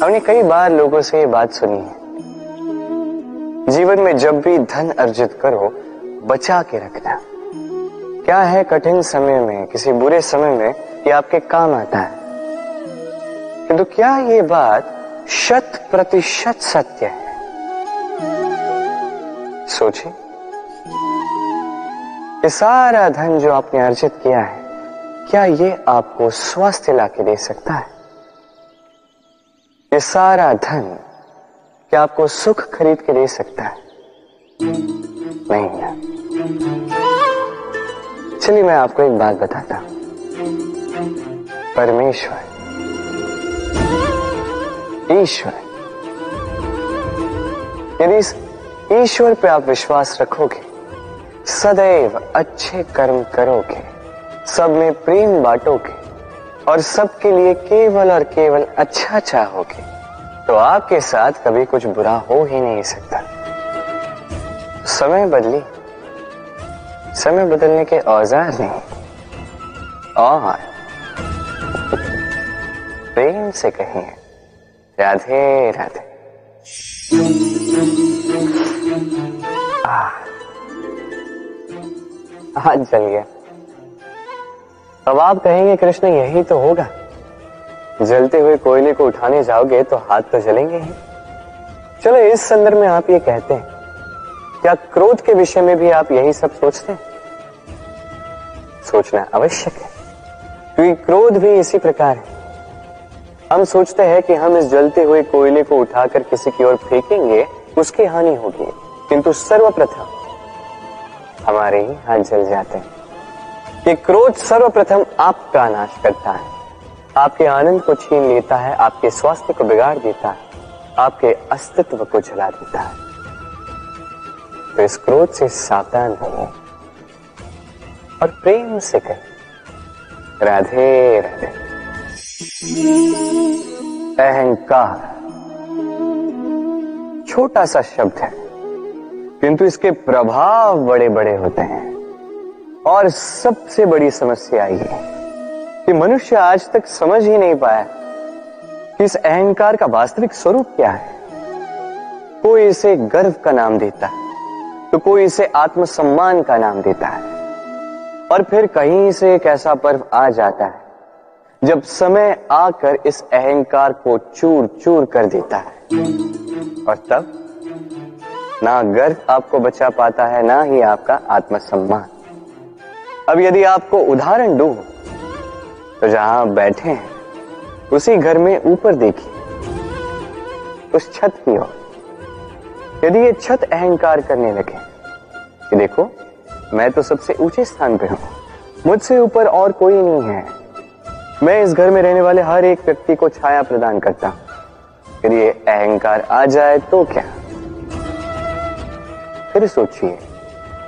हमने कई बार लोगों से ये बात सुनी है, जीवन में जब भी धन अर्जित करो बचा के रखना। क्या है कठिन समय में, किसी बुरे समय में ये आपके काम आता है, किंतु क्या ये बात 100% सत्य है? सोचिए, ये सारा धन जो आपने अर्जित किया है, क्या ये आपको स्वास्थ्य लाके दे सकता है? ये सारा धन क्या आपको सुख खरीद के दे सकता है? नहीं ना। चलिए मैं आपको एक बात बताता हूं। परमेश्वर, ईश्वर, यदि इस ईश्वर पे आप विश्वास रखोगे, सदैव अच्छे कर्म करोगे, सब में प्रेम बांटोगे और सबके लिए केवल और केवल अच्छा चाहोगे, तो आपके साथ कभी कुछ बुरा हो ही नहीं सकता। समय बदली, समय बदलने के औजार नहीं, और प्रेम से कहिए राधे राधे। हाथ जल गया। अब आप कहेंगे कृष्ण यही तो होगा, जलते हुए कोयले को उठाने जाओगे तो हाथ तो जलेंगे ही। चलो इस संदर्भ में आप ये कहते हैं, क्या क्रोध के विषय में भी आप यही सब सोचते हैं? सोचना आवश्यक है, क्योंकि क्रोध भी इसी प्रकार है। हम सोचते हैं कि हम इस जलते हुए कोयले को उठाकर किसी की ओर फेंकेंगे, उसकी हानि होगी, किंतु सर्वप्रथम हमारे ही हाथ जल जाते हैं। ये क्रोध सर्वप्रथम आपका नाश करता है, आपके आनंद को छीन लेता है, आपके स्वास्थ्य को बिगाड़ देता है, आपके अस्तित्व को जला देता है। तो इस क्रोध से सावधान रहिए और प्रेम से कहिए राधे राधे। अहंकार छोटा सा शब्द है, किंतु इसके प्रभाव बड़े बड़े होते हैं। और सबसे बड़ी समस्या ये है कि मनुष्य आज तक समझ ही नहीं पाया कि इस अहंकार का वास्तविक स्वरूप क्या है। कोई इसे गर्व का नाम देता है, तो कोई इसे आत्मसम्मान का नाम देता है, और फिर कहीं से एक ऐसा पर्व आ जाता है जब समय आकर इस अहंकार को चूर चूर कर देता है, और तब ना गर्व आपको बचा पाता है, ना ही आपका आत्मसम्मान। अब यदि आपको उदाहरण दूं, तो जहां आप बैठे हैं उसी घर में ऊपर देखिए, उस छत की ओर। यदि ये छत अहंकार करने लगे कि देखो मैं तो सबसे ऊंचे स्थान पे हूं, मुझसे ऊपर और कोई नहीं है, मैं इस घर में रहने वाले हर एक व्यक्ति को छाया प्रदान करता हूं, यदि ये अहंकार आ जाए तो क्या? फिर सोचिए,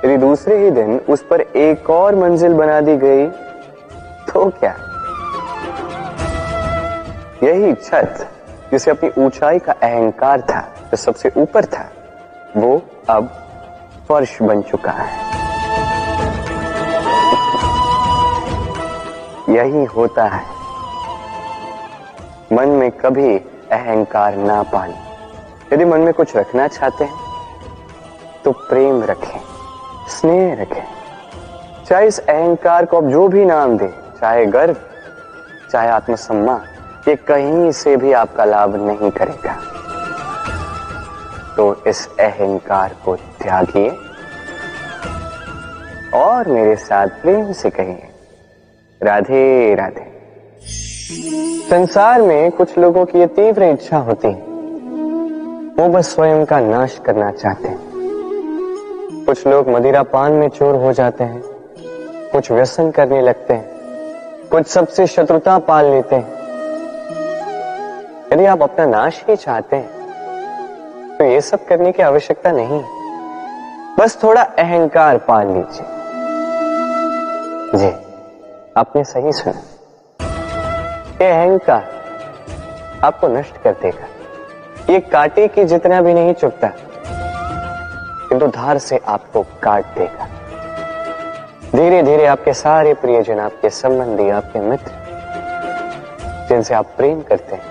यदि दूसरे ही दिन उस पर एक और मंजिल बना दी गई तो क्या? यही छत जिसे अपनी ऊंचाई का अहंकार था, जो सबसे ऊपर था, वो अब फर्श बन चुका है। यही होता है। मन में कभी अहंकार ना पालें। यदि मन में कुछ रखना चाहते हैं तो प्रेम रखें, स्नेह रखें। चाहे इस अहंकार को आप जो भी नाम दें, चाहे गर्व, चाहे आत्मसम्मान, ये कहीं से भी आपका लाभ नहीं करेगा। तो इस अहंकार को त्यागिए और मेरे साथ प्रेम से कहिए, राधे राधे। संसार में कुछ लोगों की ये तीव्र इच्छा होती है, वो बस स्वयं का नाश करना चाहते हैं। कुछ लोग मदिरा पान में चोर हो जाते हैं, कुछ व्यसन करने लगते हैं, कुछ सबसे शत्रुता पाल लेते हैं। यदि आप अपना नाश ही चाहते हैं तो ये सब करने की आवश्यकता नहीं है, बस थोड़ा अहंकार पाल लीजिए। जी, आपने सही सुना, ये अहंकार आपको नष्ट कर देगा। ये कांटे की जितना भी नहीं चुभता, किंतु धार से आपको काट देगा। धीरे धीरे आपके सारे प्रियजन, आपके संबंधी, आपके मित्र, जिनसे आप प्रेम करते हैं,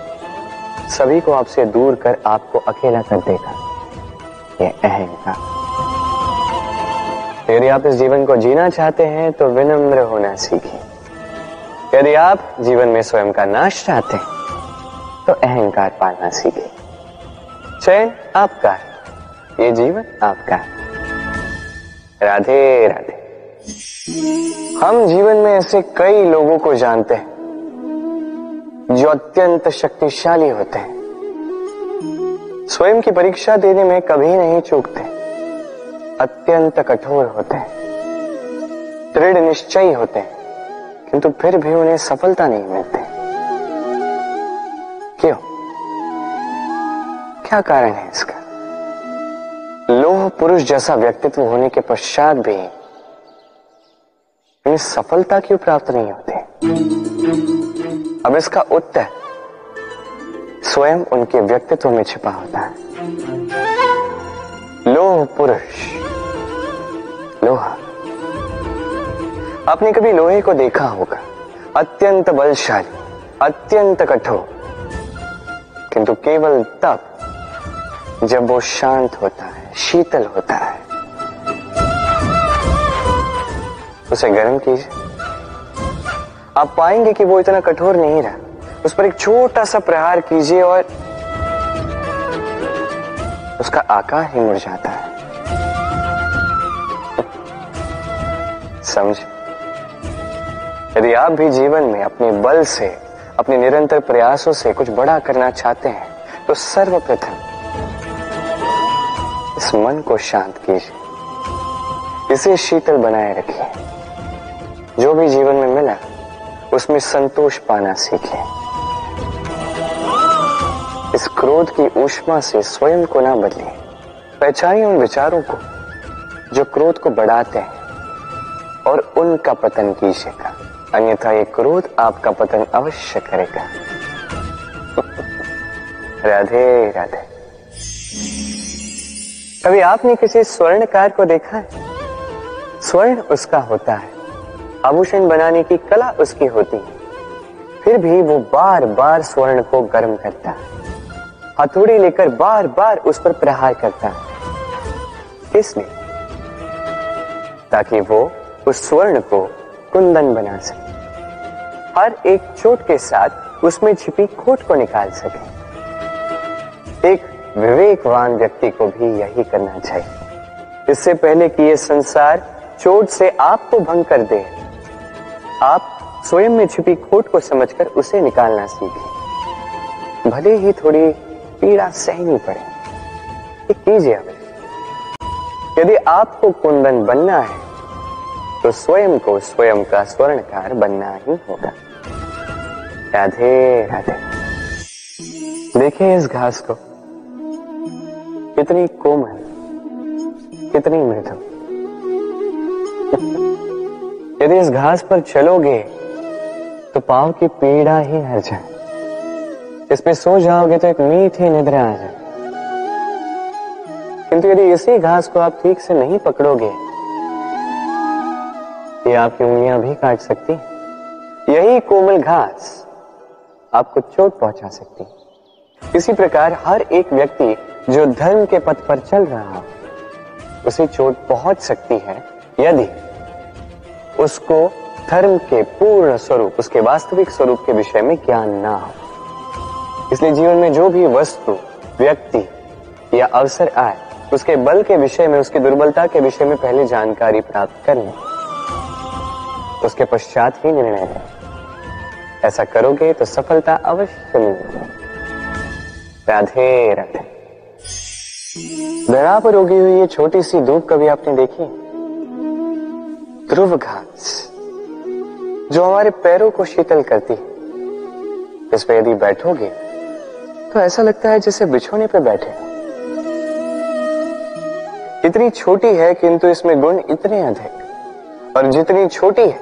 सभी को आपसे दूर कर आपको अकेला कर देगा ये अहंकार। यदि आप इस जीवन को जीना चाहते हैं तो विनम्र होना सीखिए। यदि आप जीवन में स्वयं का नाश चाहते हैं तो अहंकार पालना सीखिए। चयन आपका है, ये जीवन आपका है। राधे राधे। हम जीवन में ऐसे कई लोगों को जानते हैं जो अत्यंत शक्तिशाली होते हैं, स्वयं की परीक्षा देने में कभी नहीं चूकते, अत्यंत कठोर होते हैं, दृढ़ निश्चयी होते हैं, किंतु फिर भी उन्हें सफलता नहीं मिलती। क्यों? क्या कारण है इसका? लोह पुरुष जैसा व्यक्तित्व होने के पश्चात भी उन्हें सफलता क्यों प्राप्त नहीं होती? अब इसका उत्तर स्वयं उनके व्यक्तित्व में छिपा होता है। लोह पुरुष, लोहा। आपने कभी लोहे को देखा होगा, अत्यंत बलशाली, अत्यंत कठोर, किंतु केवल तब जब वो शांत होता है, शीतल होता है। उसे गर्म कीजिए, आप पाएंगे कि वो इतना कठोर नहीं रहा। उस पर एक छोटा सा प्रहार कीजिए और उसका आकार ही मुड़ जाता है। समझ? यदि आप भी जीवन में अपने बल से, अपने निरंतर प्रयासों से कुछ बड़ा करना चाहते हैं तो सर्वप्रथम इस मन को शांत कीजिए, इसे शीतल बनाए रखिए। जो भी जीवन में मिला उसमें संतोष पाना सीखिए। इस क्रोध की ऊष्मा से स्वयं को ना बदलिए। पहचानिए उन विचारों को जो क्रोध को बढ़ाते हैं और उनका पतन कीजिएगा, अन्यथा ये क्रोध आपका पतन अवश्य करेगा। राधे राधे। कभी आपने किसी स्वर्णकार को देखा है? स्वर्ण उसका होता है, आभूषण बनाने की कला उसकी होती है, फिर भी वो बार बार स्वर्ण को गर्म करता है, हथौड़ी लेकर बार बार उस पर प्रहार करता है। किसने? ताकि वो उस स्वर्ण को कुंदन बना सके, हर एक चोट के साथ उसमें छिपी खोट को निकाल सके। एक विवेकवान व्यक्ति को भी यही करना चाहिए। इससे पहले कि ये संसार चोट से आपको भंग कर दे, आप स्वयं में छिपी खोट को समझकर उसे निकालना सीखें। भले ही थोड़ी पीड़ा सहनी पड़े, ये कीजिए अवश्य। यदि आपको कुंदन बनना है तो स्वयं को स्वयं का स्वर्णकार बनना ही होगा। राधे राधे। देखिए इस घास को, कितनी कोमल, कितनी मृदु। यदि इस घास पर चलोगे तो पांव की पीड़ा ही हर जाए। इसमें सो जाओगे तो एक मीठी निद्रा आ जाए। किंतु यदि इसी घास को आप ठीक से नहीं पकड़ोगे, ये आपकी उंगलियां भी काट सकती, यही कोमल घास आपको चोट पहुंचा सकती है। इसी प्रकार हर एक व्यक्ति जो धर्म के पथ पर चल रहा हो उसे चोट पहुंच सकती है यदि उसको धर्म के पूर्ण स्वरूप, उसके वास्तविक स्वरूप के विषय में ज्ञान ना हो। इसलिए जीवन में जो भी वस्तु, व्यक्ति या अवसर आए उसके बल के विषय में, उसकी दुर्बलता के विषय में पहले जानकारी प्राप्त कर लें, उसके पश्चात ही निर्णय लें। ऐसा करोगे तो सफलता अवश्य मिलेगी। राधे राधे। धरा पर उगी हुई ये छोटी सी धूप कभी आपने देखी? ध्रुव घास जो हमारे पैरों को शीतल करती है, इस पे यदि बैठोगे तो ऐसा लगता है जैसे बिछोने पे बैठे हो। इतनी छोटी है किंतु इसमें गुण इतने अधिक, और जितनी छोटी है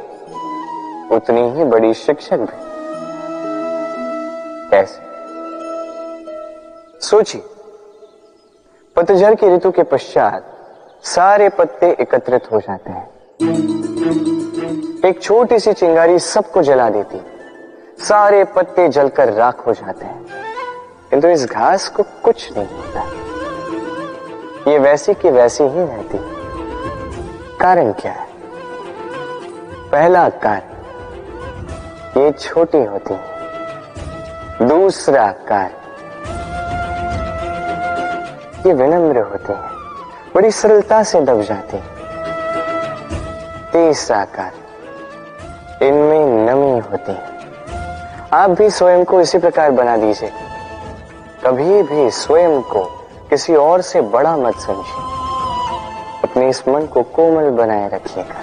उतनी ही बड़ी शिक्षक भी। कैसे? सोचिए, पतझड़ की ऋतु के पश्चात सारे पत्ते एकत्रित हो जाते हैं। एक छोटी सी चिंगारी सबको जला देती है, सारे पत्ते जलकर राख हो जाते हैं, किंतु इस घास को कुछ नहीं होता। ये वैसी की वैसी ही रहती है। कारण क्या है? पहला कारण, ये छोटी होती है। दूसरा कारण, ये विनम्र होती है, बड़ी सरलता से दब जाती है। तीसरा कारण, इनमें नमी होती है। आप भी स्वयं को इसी प्रकार बना दीजिए। कभी भी स्वयं को किसी और से बड़ा मत समझिए। अपने इस मन को कोमल बनाए रखिएगा।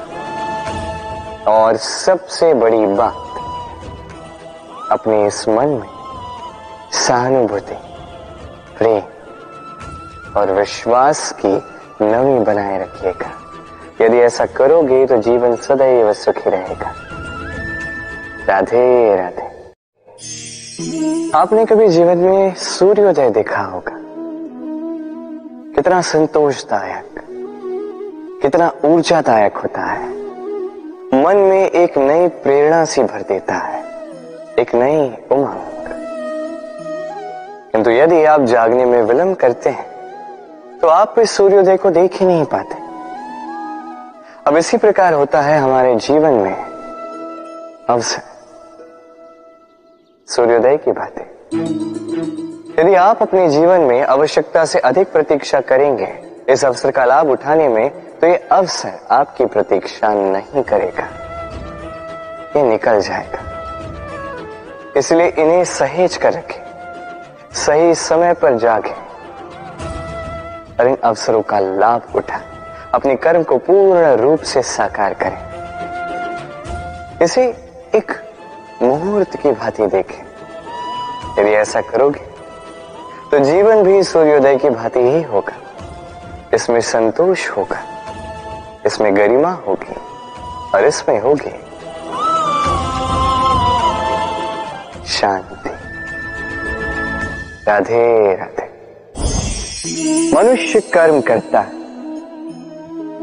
और सबसे बड़ी बात, अपने इस मन में सहानुभूति, प्रेम और विश्वास की नमी बनाए रखिएगा। यदि ऐसा करोगे तो जीवन सदैव सुखी रहेगा। राधे राधे। आपने कभी जीवन में सूर्योदय देखा होगा? कितना संतोषदायक, कितना ऊर्जादायक होता है। मन में एक नई प्रेरणा सी भर देता है, एक नई उमंग। किंतु यदि आप जागने में विलंब करते हैं तो आप इस सूर्योदय को देख ही नहीं पाते। अब इसी प्रकार होता है हमारे जीवन में अवसर, सूर्योदय की बातें। यदि आप अपने जीवन में आवश्यकता से अधिक प्रतीक्षा करेंगे इस अवसर का लाभ उठाने में, तो ये अवसर आपकी प्रतीक्षा नहीं करेगा, ये निकल जाएगा। इसलिए इन्हें सहेज कर रखें, सही समय पर जागें और इन अवसरों का लाभ उठाएं, अपने कर्म को पूर्ण रूप से साकार करें। इसे एक मुहूर्त की भांति देखें। यदि ऐसा करोगे तो जीवन भी सूर्योदय की भांति ही होगा। इसमें संतोष होगा, इसमें गरिमा होगी और इसमें होगी शांति। राधे राधे। मनुष्य कर्म करता है,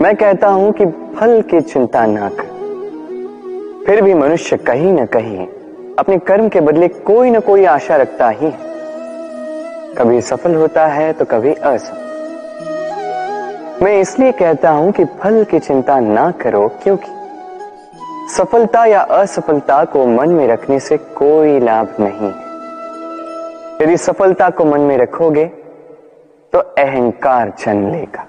मैं कहता हूं कि फल की चिंता ना कर। फिर भी मनुष्य कहीं न कहीं अपने कर्म के बदले कोई न कोई आशा रखता ही है। कभी सफल होता है तो कभी असफल। मैं इसलिए कहता हूं कि फल की चिंता ना करो, क्योंकि सफलता या असफलता को मन में रखने से कोई लाभ नहीं है। यदि सफलता को मन में रखोगे तो अहंकार जन्म लेगा।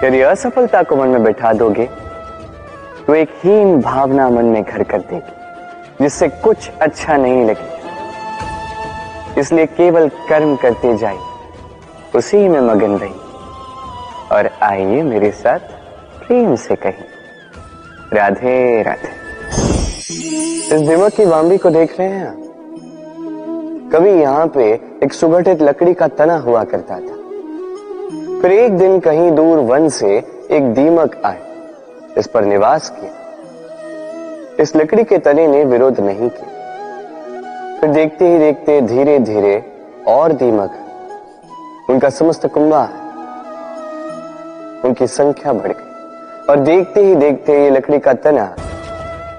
यदि असफलता को मन में बैठा दोगे तो एक हीन भावना मन में घर कर देगी, जिससे कुछ अच्छा नहीं लगेगा। इसलिए केवल कर्म करते जाइए, उसी में मगन रहिए और आइए मेरे साथ प्रेम से कहिए राधे राधे। इस दीमक की बाम्बी को देख रहे हैं आप? कभी यहाँ पे एक सुगठित लकड़ी का तना हुआ करता था। फिर एक दिन कहीं दूर वन से एक दीमक आए, इस पर निवास किया। इस लकड़ी के तने ने विरोध नहीं किया। फिर देखते ही देखते धीरे धीरे और दीमक, उनका समस्त कुंभा, उनकी संख्या बढ़ गई और देखते ही देखते ये लकड़ी का तना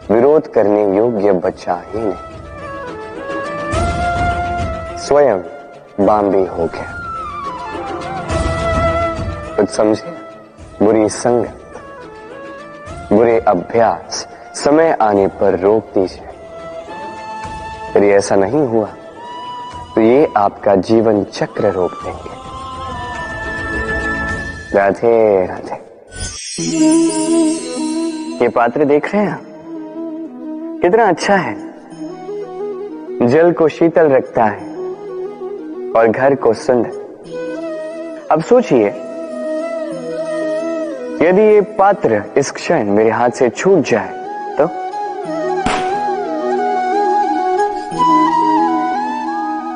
विरोध करने योग्य बचा ही नहीं, स्वयं बाम्बी हो गया। कुछ समझे? बुरी संगत, बुरे अभ्यास समय आने पर रोक दीजिए। यदि ऐसा नहीं हुआ तो ये आपका जीवन चक्र रोक देंगे। राधे राधे। ये पात्र देख रहे हैं, कितना अच्छा है। जल को शीतल रखता है और घर को सुंदर। अब सोचिए, यदि ये पात्र इस क्षण मेरे हाथ से छूट जाए तो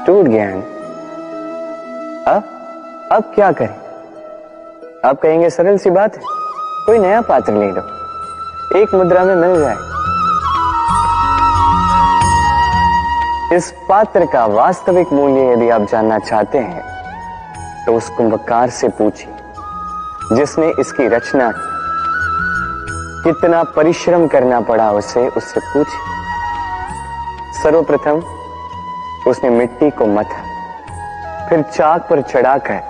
टूट गया है। अब क्या करें? आप कहेंगे सरल सी बात है, कोई नया पात्र ले लो, एक मुद्रा में मिल जाए। इस पात्र का वास्तविक मूल्य यदि आप जानना चाहते हैं तो उस कुंभकार से पूछिए जिसने इसकी रचना की, कितना परिश्रम करना पड़ा उसे, उससे पूछिए। सर्वप्रथम उसने मिट्टी को मथा, फिर चाक पर चढ़ाकर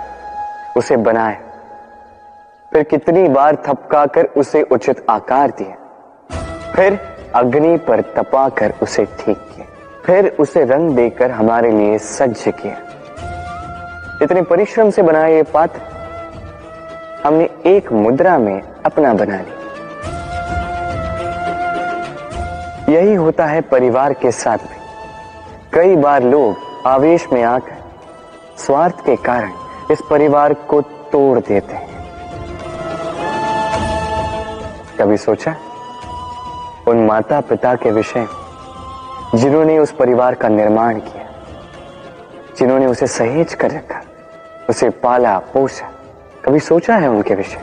उसे बनाया, फिर कितनी बार थपकाकर उसे उचित आकार दिया, फिर अग्नि पर तपाकर उसे ठीक किया, फिर उसे रंग देकर हमारे लिए सज्ज किया। इतने परिश्रम से बनाया ये पात्र हमने एक मुद्रा में अपना बना लिया। यही होता है परिवार के साथ भी। कई बार लोग आवेश में आकर स्वार्थ के कारण इस परिवार को तोड़ देते हैं। कभी सोचा उन माता पिता के विषय में जिन्होंने उस परिवार का निर्माण किया, जिन्होंने उसे सहेज कर रखा, उसे पाला पोसा? कभी सोचा है उनके विषय?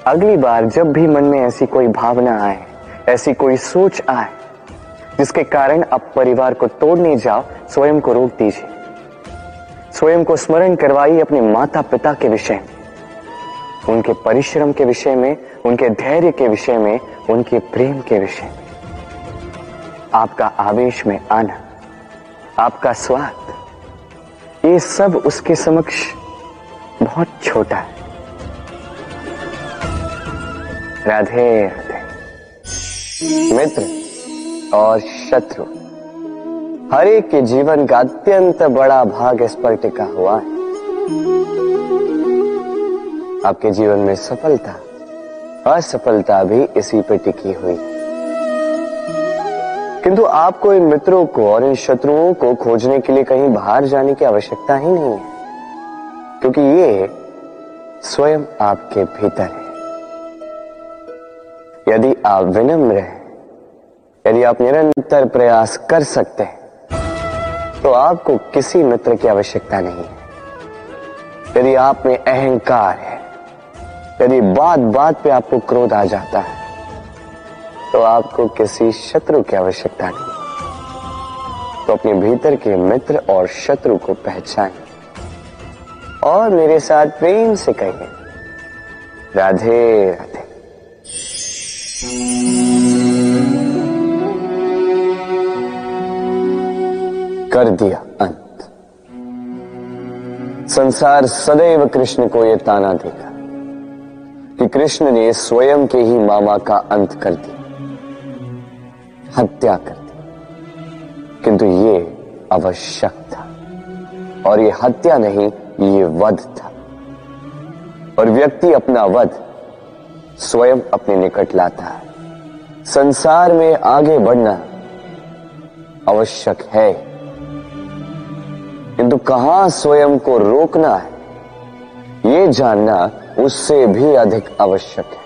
अगली बार जब भी मन में ऐसी कोई भावना आए, ऐसी कोई सोच आए जिसके कारण आप परिवार को तोड़ने जाओ, स्वयं को रोक दीजिए। स्वयं को स्मरण करवाइए अपने माता पिता के विषय में, उनके परिश्रम के विषय में, उनके धैर्य के विषय में, उनके प्रेम के विषय में। आपका आवेश में आना, आपका स्वार्थ, ये सब उसके समक्ष बहुत छोटा है। राधे राधे। मित्र और शत्रु, हर एक के जीवन का अत्यंत बड़ा भाग इस पर टिका हुआ है। आपके जीवन में सफलता, असफलता भी इसी पर टिकी हुई। किंतु आपको इन मित्रों को और इन शत्रुओं को खोजने के लिए कहीं बाहर जाने की आवश्यकता ही नहीं है, क्योंकि ये स्वयं आपके भीतर है। यदि आप विनम्र हैं, यदि आप निरंतर प्रयास कर सकते हैं, तो आपको किसी मित्र की आवश्यकता नहीं है। यदि आप में अहंकार है, यदि बात बात पे आपको क्रोध आ जाता है, तो आपको किसी शत्रु की आवश्यकता नहीं। तो अपने भीतर के मित्र और शत्रु को पहचानें और मेरे साथ प्रेम से कहिए, राधे राधे। कर दिया अंत। संसार सदैव कृष्ण को यह ताना देगा कि कृष्ण ने स्वयं के ही मामा का अंत कर दिया, हत्या कर दी। किंतु ये आवश्यक था, और ये हत्या नहीं, ये वध था। और व्यक्ति अपना वध स्वयं अपने निकट लाता है। संसार में आगे बढ़ना आवश्यक है, किंतु कहां स्वयं को रोकना है, ये जानना उससे भी अधिक आवश्यक है।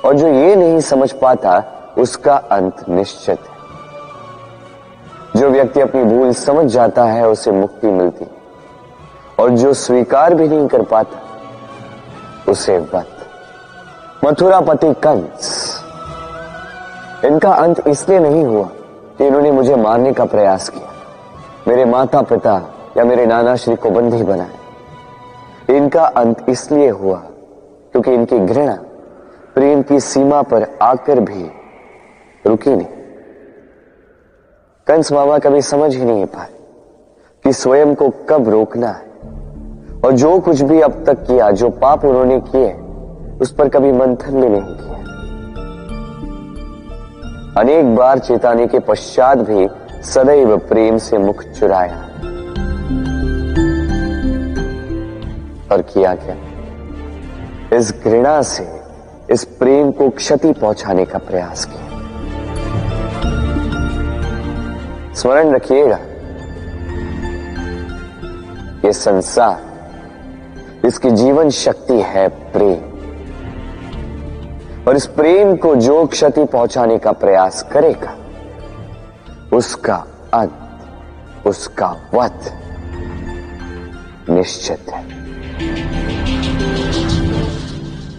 और जो ये नहीं समझ पाता, उसका अंत निश्चित है। जो व्यक्ति अपनी भूल समझ जाता है, उसे मुक्ति मिलती है, और जो स्वीकार भी नहीं कर पाता, उसे वध। मथुरापति कंस, इनका अंत इसलिए नहीं हुआ कि इन्होंने मुझे मारने का प्रयास किया, मेरे माता पिता या मेरे नाना श्री को बंदी बनाए। इनका अंत इसलिए हुआ क्योंकि इनकी घृणा प्रेम की सीमा पर आकर भी रुकी नहीं। कंस मामा कभी समझ ही नहीं पाए कि स्वयं को कब रोकना है, और जो कुछ भी अब तक किया, जो पाप उन्होंने किए, उस पर कभी मंथन भी नहीं किया। अनेक बार चेताने के पश्चात भी सदैव प्रेम से मुख चुराया। और किया क्या? इस घृणा से इस प्रेम को क्षति पहुंचाने का प्रयास किया। स्मरण रखिएगा, ये संसार, इसकी जीवन शक्ति है प्रेम, और इस प्रेम को जो क्षति पहुंचाने का प्रयास करेगा, उसका अंत, उसका वध निश्चित है।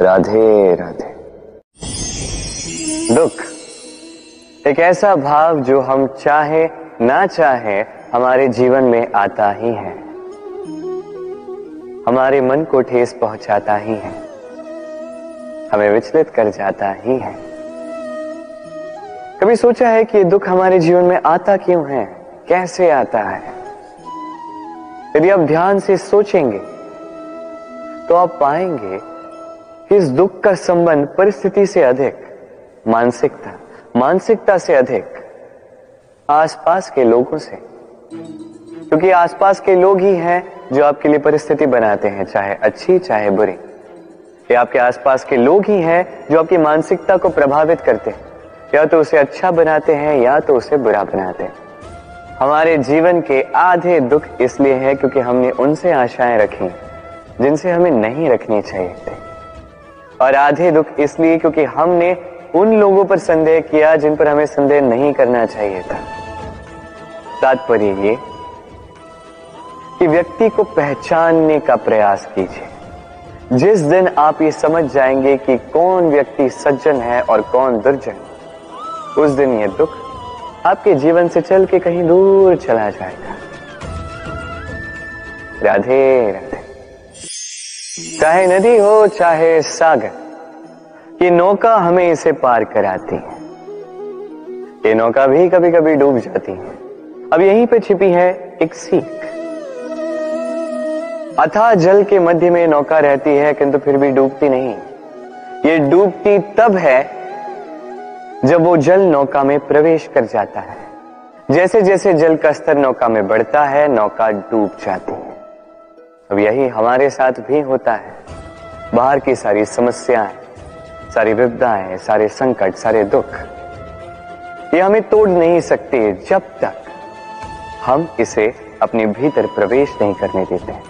राधे राधे। दुख एक ऐसा भाव जो हम चाहे ना चाहे हमारे जीवन में आता ही है, हमारे मन को ठेस पहुंचाता ही है, हमें विचलित कर जाता ही है। कभी सोचा है कि ये दुख हमारे जीवन में आता क्यों है, कैसे आता है? यदि आप ध्यान से सोचेंगे तो आप पाएंगे कि इस दुख का संबंध परिस्थिति से अधिक मानसिकता से अधिक आसपास के लोगों से, क्योंकि आसपास के लोग ही हैं जो आपके लिए परिस्थिति बनाते हैं, चाहे अच्छी चाहे बुरी। ये आपके आसपास के लोग ही हैं जो आपकी मानसिकता को प्रभावित करते हैं, या तो उसे अच्छा बनाते हैं या तो उसे बुरा बनाते हैं। हमारे जीवन के आधे दुख इसलिए है क्योंकि हमने उनसे आशाएं रखी जिनसे हमें नहीं रखनी चाहिए थी, और आधे दुख इसलिए क्योंकि हमने उन लोगों पर संदेह किया जिन पर हमें संदेह नहीं करना चाहिए था। तात्पर्य ये कि व्यक्ति को पहचानने का प्रयास कीजिए। जिस दिन आप ये समझ जाएंगे कि कौन व्यक्ति सज्जन है और कौन दुर्जन, उस दिन ये दुख आपके जीवन से चल के कहीं दूर चला जाएगा। राधे राधे। चाहे नदी हो चाहे सागर, ये नौका हमें इसे पार कराती है। ये नौका भी कभी कभी डूब जाती है। अब यहीं पे छिपी है एक सीख। अथाह जल के मध्य में नौका रहती है किंतु फिर भी डूबती नहीं। ये डूबती तब है जब वो जल नौका में प्रवेश कर जाता है। जैसे जैसे जल का स्तर नौका में बढ़ता है, नौका डूब जाती है। अब यही हमारे साथ भी होता है। बाहर की सारी समस्याएं, सारी विपदाएं, सारे संकट, सारे दुख, ये हमें तोड़ नहीं सकते जब तक हम इसे अपने भीतर प्रवेश नहीं करने देते हैं।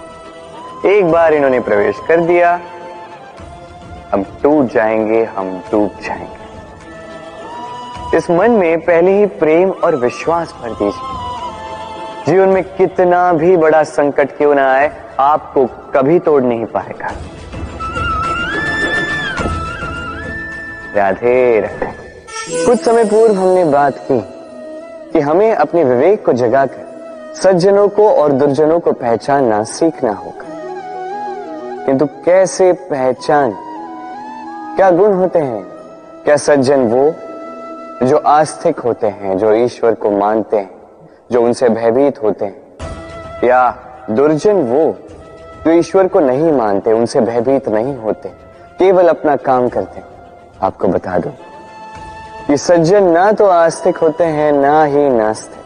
एक बार इन्होंने प्रवेश कर दिया, हम टूट जाएंगे, हम डूब जाएंगे। इस मन में पहले ही प्रेम और विश्वास भर दीजिए। जीवन में कितना भी बड़ा संकट क्यों ना आए, आपको कभी तोड़ नहीं पाएगा। राधे राधे। कुछ समय पूर्व हमने बात की कि हमें अपने विवेक को जगाकर सज्जनों को और दुर्जनों को पहचानना सीखना होगा। किंतु कैसे पहचान? क्या गुण होते हैं? क्या सज्जन वो जो आस्तिक होते हैं, जो ईश्वर को मानते हैं, जो उनसे भयभीत होते हैं, या दुर्जन वो जो ईश्वर को नहीं मानते, उनसे भयभीत नहीं होते, केवल अपना काम करते हैं? आपको बता दूं कि सज्जन ना तो आस्तिक होते हैं ना ही नास्तिक,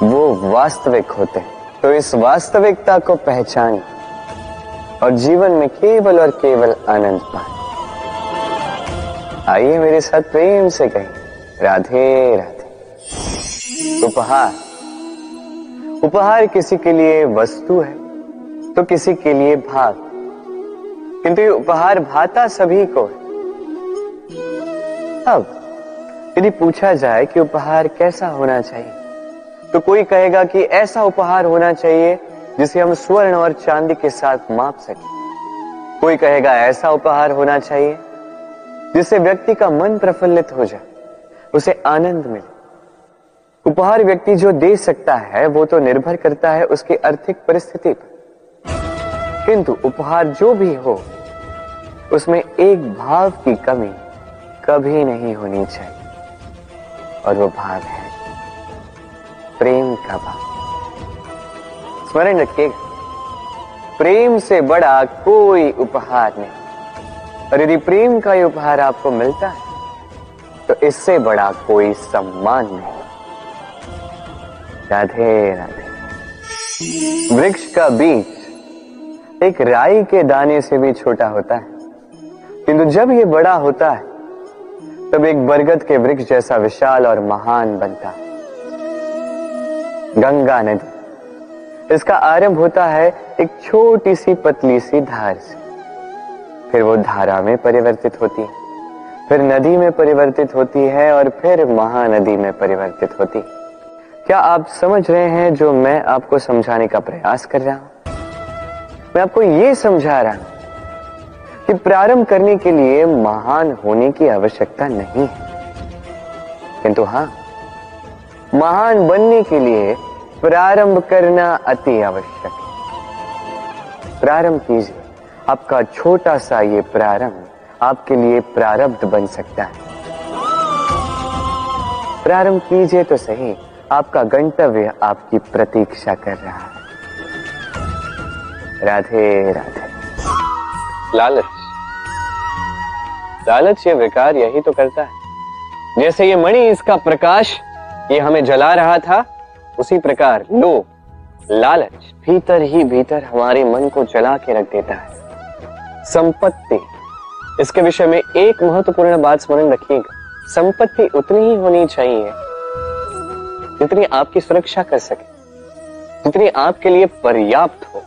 वो वास्तविक होते हैं। तो इस वास्तविकता को पहचान और जीवन में केवल और केवल आनंद पाए। आइए मेरे साथ प्रेम से कहें राधे राधे। उपहार किसी के लिए वस्तु है तो किसी के लिए भाग, किंतु ये उपहार भाता सभी को है। अब यदि पूछा जाए कि उपहार कैसा होना चाहिए, तो कोई कहेगा कि ऐसा उपहार होना चाहिए जिसे हम स्वर्ण और चांदी के साथ माप सकें। कोई कहेगा ऐसा उपहार होना चाहिए जिससे व्यक्ति का मन प्रफुल्लित हो जाए, उसे आनंद मिले। उपहार व्यक्ति जो दे सकता है वो तो निर्भर करता है उसकी आर्थिक परिस्थिति पर, किंतु उपहार जो भी हो उसमें एक भाव की कमी कभी नहीं होनी चाहिए। और वो भाव है प्रेम का भाव। स्मरण रखिएगा, प्रेम से बड़ा कोई उपहार नहीं, और यदि प्रेम का ये उपहार आपको मिलता है तो इससे बड़ा कोई सम्मान नहीं। राधे राधे। वृक्ष का बीज एक राई के दाने से भी छोटा होता है, किंतु जब ये बड़ा होता है तब एक बरगद के वृक्ष जैसा विशाल और महान बनता है। गंगा नदी, इसका आरंभ होता है एक छोटी सी पतली सी धार से, फिर वो धारा में परिवर्तित होती है, फिर नदी में परिवर्तित होती है, और फिर महानदी में परिवर्तित होती है। क्या आप समझ रहे हैं जो मैं आपको समझाने का प्रयास कर रहा हूं? मैं आपको यह समझा रहा हूं कि प्रारंभ करने के लिए महान होने की आवश्यकता नहीं है, किंतु हां, महान बनने के लिए प्रारंभ करना अति आवश्यक है। प्रारंभ कीजिए, आपका छोटा सा ये प्रारंभ आपके लिए प्रारब्ध बन सकता है। प्रारंभ कीजिए तो सही, आपका गंतव्य आपकी प्रतीक्षा कर रहा है। राधे राधे। लालच, लालच ये विकार यही तो करता है। जैसे ये मणि, इसका प्रकाश ये हमें जला रहा था, उसी प्रकार लोभ, लालच भीतर ही भीतर हमारे मन को जला के रख देता है। संपत्ति, इसके विषय में एक महत्वपूर्ण बात स्मरण रखिएगा। संपत्ति उतनी ही होनी चाहिए जितनी आपकी सुरक्षा कर सके, जितनी आपके लिए पर्याप्त हो।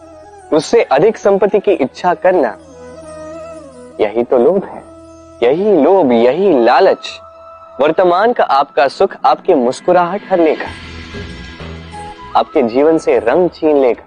उससे अधिक संपत्ति की इच्छा करना, यही तो लोभ है। यही लोभ, यही लालच वर्तमान का आपका सुख, आपकी मुस्कुराहट हर लेगा, आपके जीवन से रंग छीन लेगा,